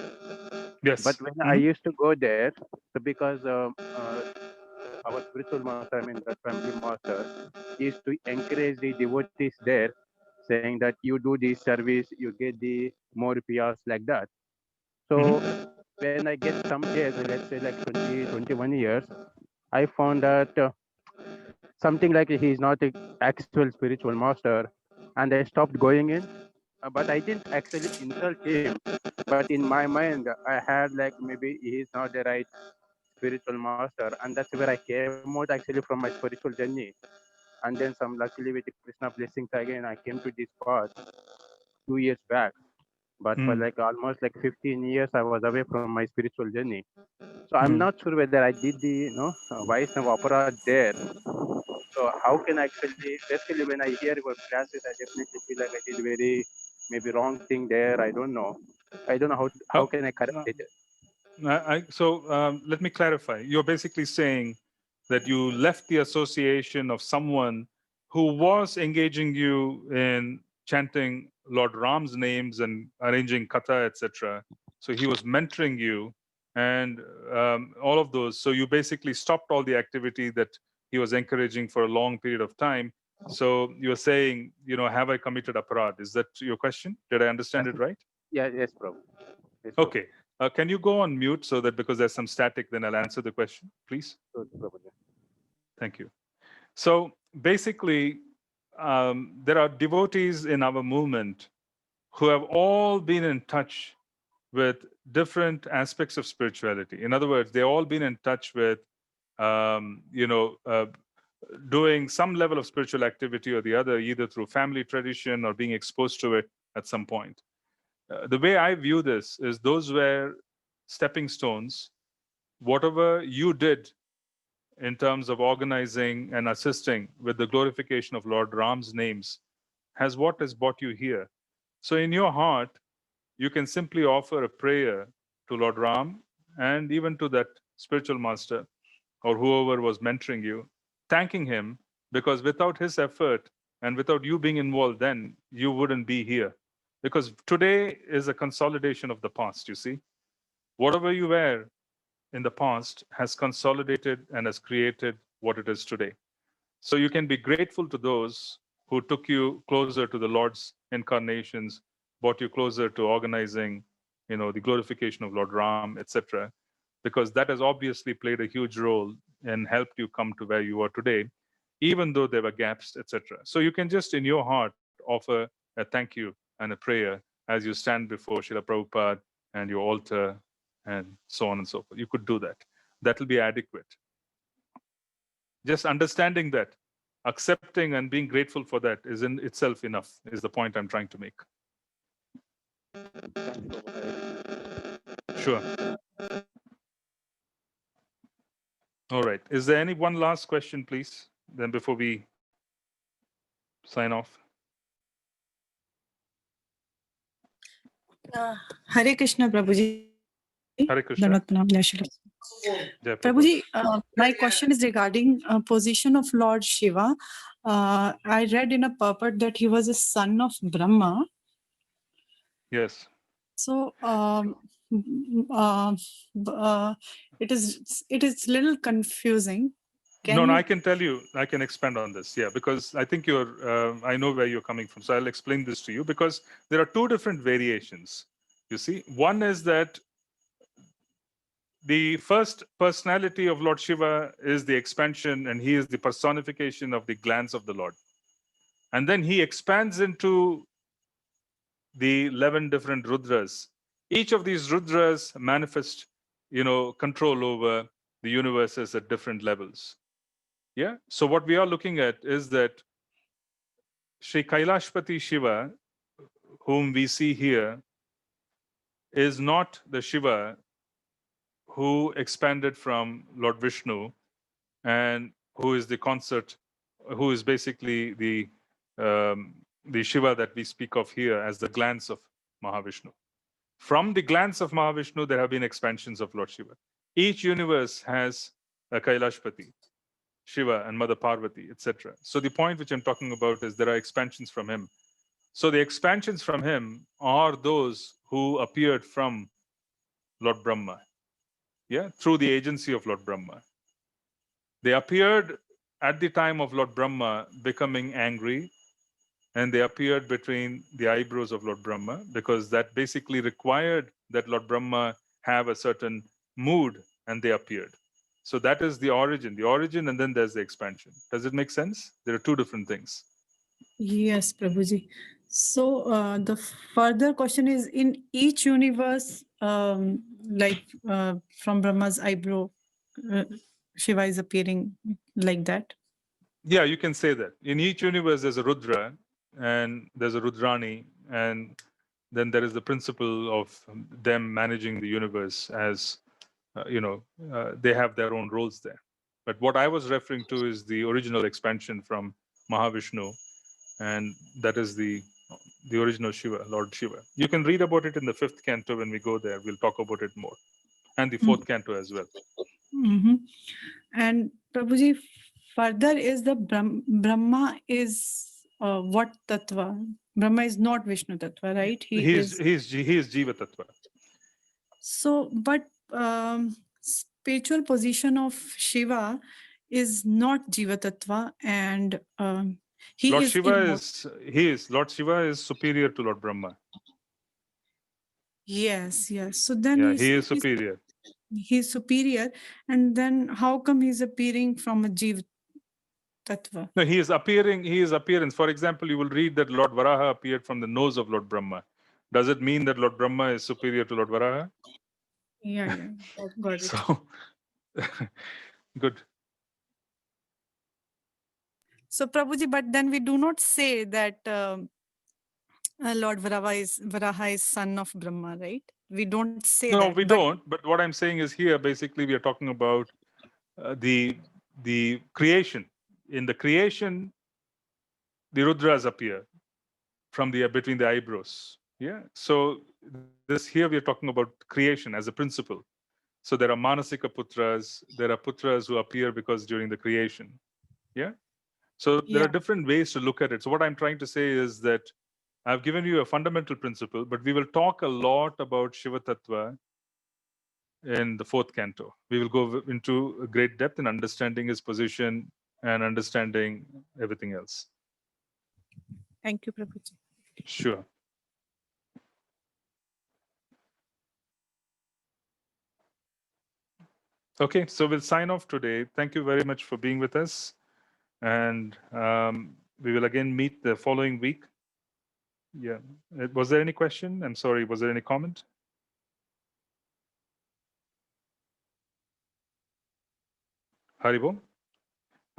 Yes. But when I used to go there, so because our spiritual master, I mean the family master, used to encourage the devotees there, saying that you do this service, you get the more piyas like that. So when I get some years, let's say like 20, 21 years, I found that something like he is not an actual spiritual master, and I stopped going in. But I didn't actually insult him. But in my mind, I had like maybe he is not the right spiritual master, and that's where I came out actually from my spiritual journey. And then some luckily with Krishna blessings again, I came to this path 2 years back. But for like almost like 15 years, I was away from my spiritual journey. So I'm not sure whether I did the Vaishnava Opera there. So how can I actually, basically when I hear your classes, I definitely feel like I did very maybe wrong thing there. I don't know. I don't know how can I correct it. So let me clarify. You're basically saying that you left the association of someone who was engaging you in chanting Lord Ram's names and arranging katha, etc. So he was mentoring you and all of those. So you basically stopped all the activity that he was encouraging for a long period of time. So you're saying, have I committed aparad? Is that your question? Did I understand it right? Yeah, yes, bro. Yes, Prabhu. Okay. Can you go on mute so that because there's some static, then I'll answer the question, please? Sure, Prabhu. Thank you. So basically, there are devotees in our movement who have all been in touch with different aspects of spirituality. In other words, they've all been in touch with, doing some level of spiritual activity or the other, either through family tradition or being exposed to it at some point. The way I view this is those were stepping stones. Whatever you did in terms of organizing and assisting with the glorification of Lord Ram's names has what has brought you here. So in your heart, you can simply offer a prayer to Lord Ram and even to that spiritual master or whoever was mentoring you, thanking him, because without his effort and without you being involved, then you wouldn't be here. Because today is a consolidation of the past, you see. Whatever you were in the past has consolidated and has created what it is today. So you can be grateful to those who took you closer to the Lord's incarnations, brought you closer to organizing, the glorification of Lord Ram, etc., because that has obviously played a huge role and helped you come to where you are today, even though there were gaps, etc. So you can just in your heart offer a thank you and a prayer as you stand before Srila Prabhupada and your altar and so on and so forth. You could do that. That will be adequate. Just understanding that, accepting and being grateful for that is in itself enough, is the point I'm trying to make. Sure. All right. Is there any one last question, please? Then before we sign off. Hare Krishna, Prabhuji. Hare Krishna. Jai Prabhupada. Prabhuji, my question is regarding position of Lord Shiva. I read in a purport that he was a son of Brahma. Yes. So it is little confusing. No, I can tell you, I can expand on this. Yeah, because I think I know where you're coming from. So I'll explain this to you because there are two different variations. You see, one is that the first personality of Lord Shiva is the expansion, and he is the personification of the glands of the Lord. And then he expands into the 11 different Rudras. Each of these Rudras manifest, control over the universes at different levels. Yeah. So what we are looking at is that Sri Kailashpati Shiva, whom we see here, is not the Shiva who expanded from Lord Vishnu and who is the consort, who is basically the Shiva that we speak of here as the glands of Mahavishnu. From the glands of Mahavishnu, there have been expansions of Lord Shiva. Each universe has a Kailashpati, Shiva and Mother Parvati, etc. So the point which I'm talking about is there are expansions from him. So the expansions from him are those who appeared from Lord Brahma, through the agency of Lord Brahma. They appeared at the time of Lord Brahma becoming angry, and they appeared between the eyebrows of Lord Brahma because that basically required that Lord Brahma have a certain mood, and they appeared. So that is the origin, and then there's the expansion. Does it make sense? There are two different things. Yes, Prabhuji. So the further question is, in each universe, from Brahma's eyebrow, Shiva is appearing like that? Yeah, you can say that. In each universe, there's a Rudra and there's a Rudrani, and then there is the principle of them managing the universe as, they have their own roles there. But what I was referring to is the original expansion from Mahavishnu, and that is the original Shiva, Lord Shiva. You can read about it in the 5th canto when we go there. We'll talk about it more. And the 4th canto as well. Mm-hmm. And Prabhuji, further is the Brahma is what tattva? Brahma is not Vishnu tattva, right? He is Jiva tattva. So, but spiritual position of Shiva is not Jiva tattva, and Lord Shiva is superior to Lord Brahma. Yes. So then he is superior. He's superior, and then how come he's appearing from a Jiva tattva? No, he is appearance. For example, you will read that Lord Varaha appeared from the nose of Lord Brahma. Does it mean that Lord Brahma is superior to Lord Varaha? Yeah, got it. So, good. So, Prabhuji, but then we do not say that Lord Varaha is son of Brahma, right? We don't say that. No, we don't. But what I'm saying is here, basically, we are talking about the creation. In the creation, the Rudras appear. from the between the eyebrows. Yeah. So this here we are talking about creation as a principle. So there are manasika putras, there are putras who appear because during the creation. Yeah. So there are Yeah. different ways to look at it. So what I'm trying to say is that I've given you a fundamental principle, but we will talk a lot about Shiva Tattva in the fourth canto. We will go into a great depth in understanding his position and understanding everything else. Thank you, Prabhuji. Sure. Okay, so we'll sign off today. Thank you very much for being with us. And we will again meet the following week. Yeah. Was there any question? I'm sorry. Was there any comment? Haribo?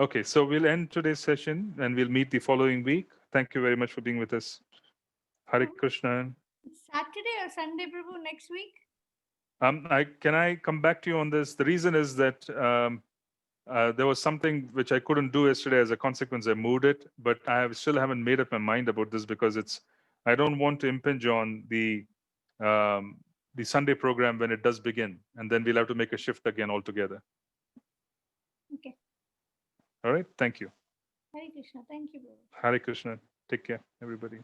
Okay, so we'll end today's session and we'll meet the following week. Thank you very much for being with us. Hare Krishna. Saturday or Sunday, Prabhu, next week? Can I come back to you on this? The reason is that there was something which I couldn't do yesterday. As a consequence, I moved it, but still haven't made up my mind about this because I don't want to impinge on the Sunday program when it does begin, and then we'll have to make a shift again altogether. Okay. All right. Thank you. Hare Krishna. Thank you, Prabhu. Hare Krishna. Take care, everybody.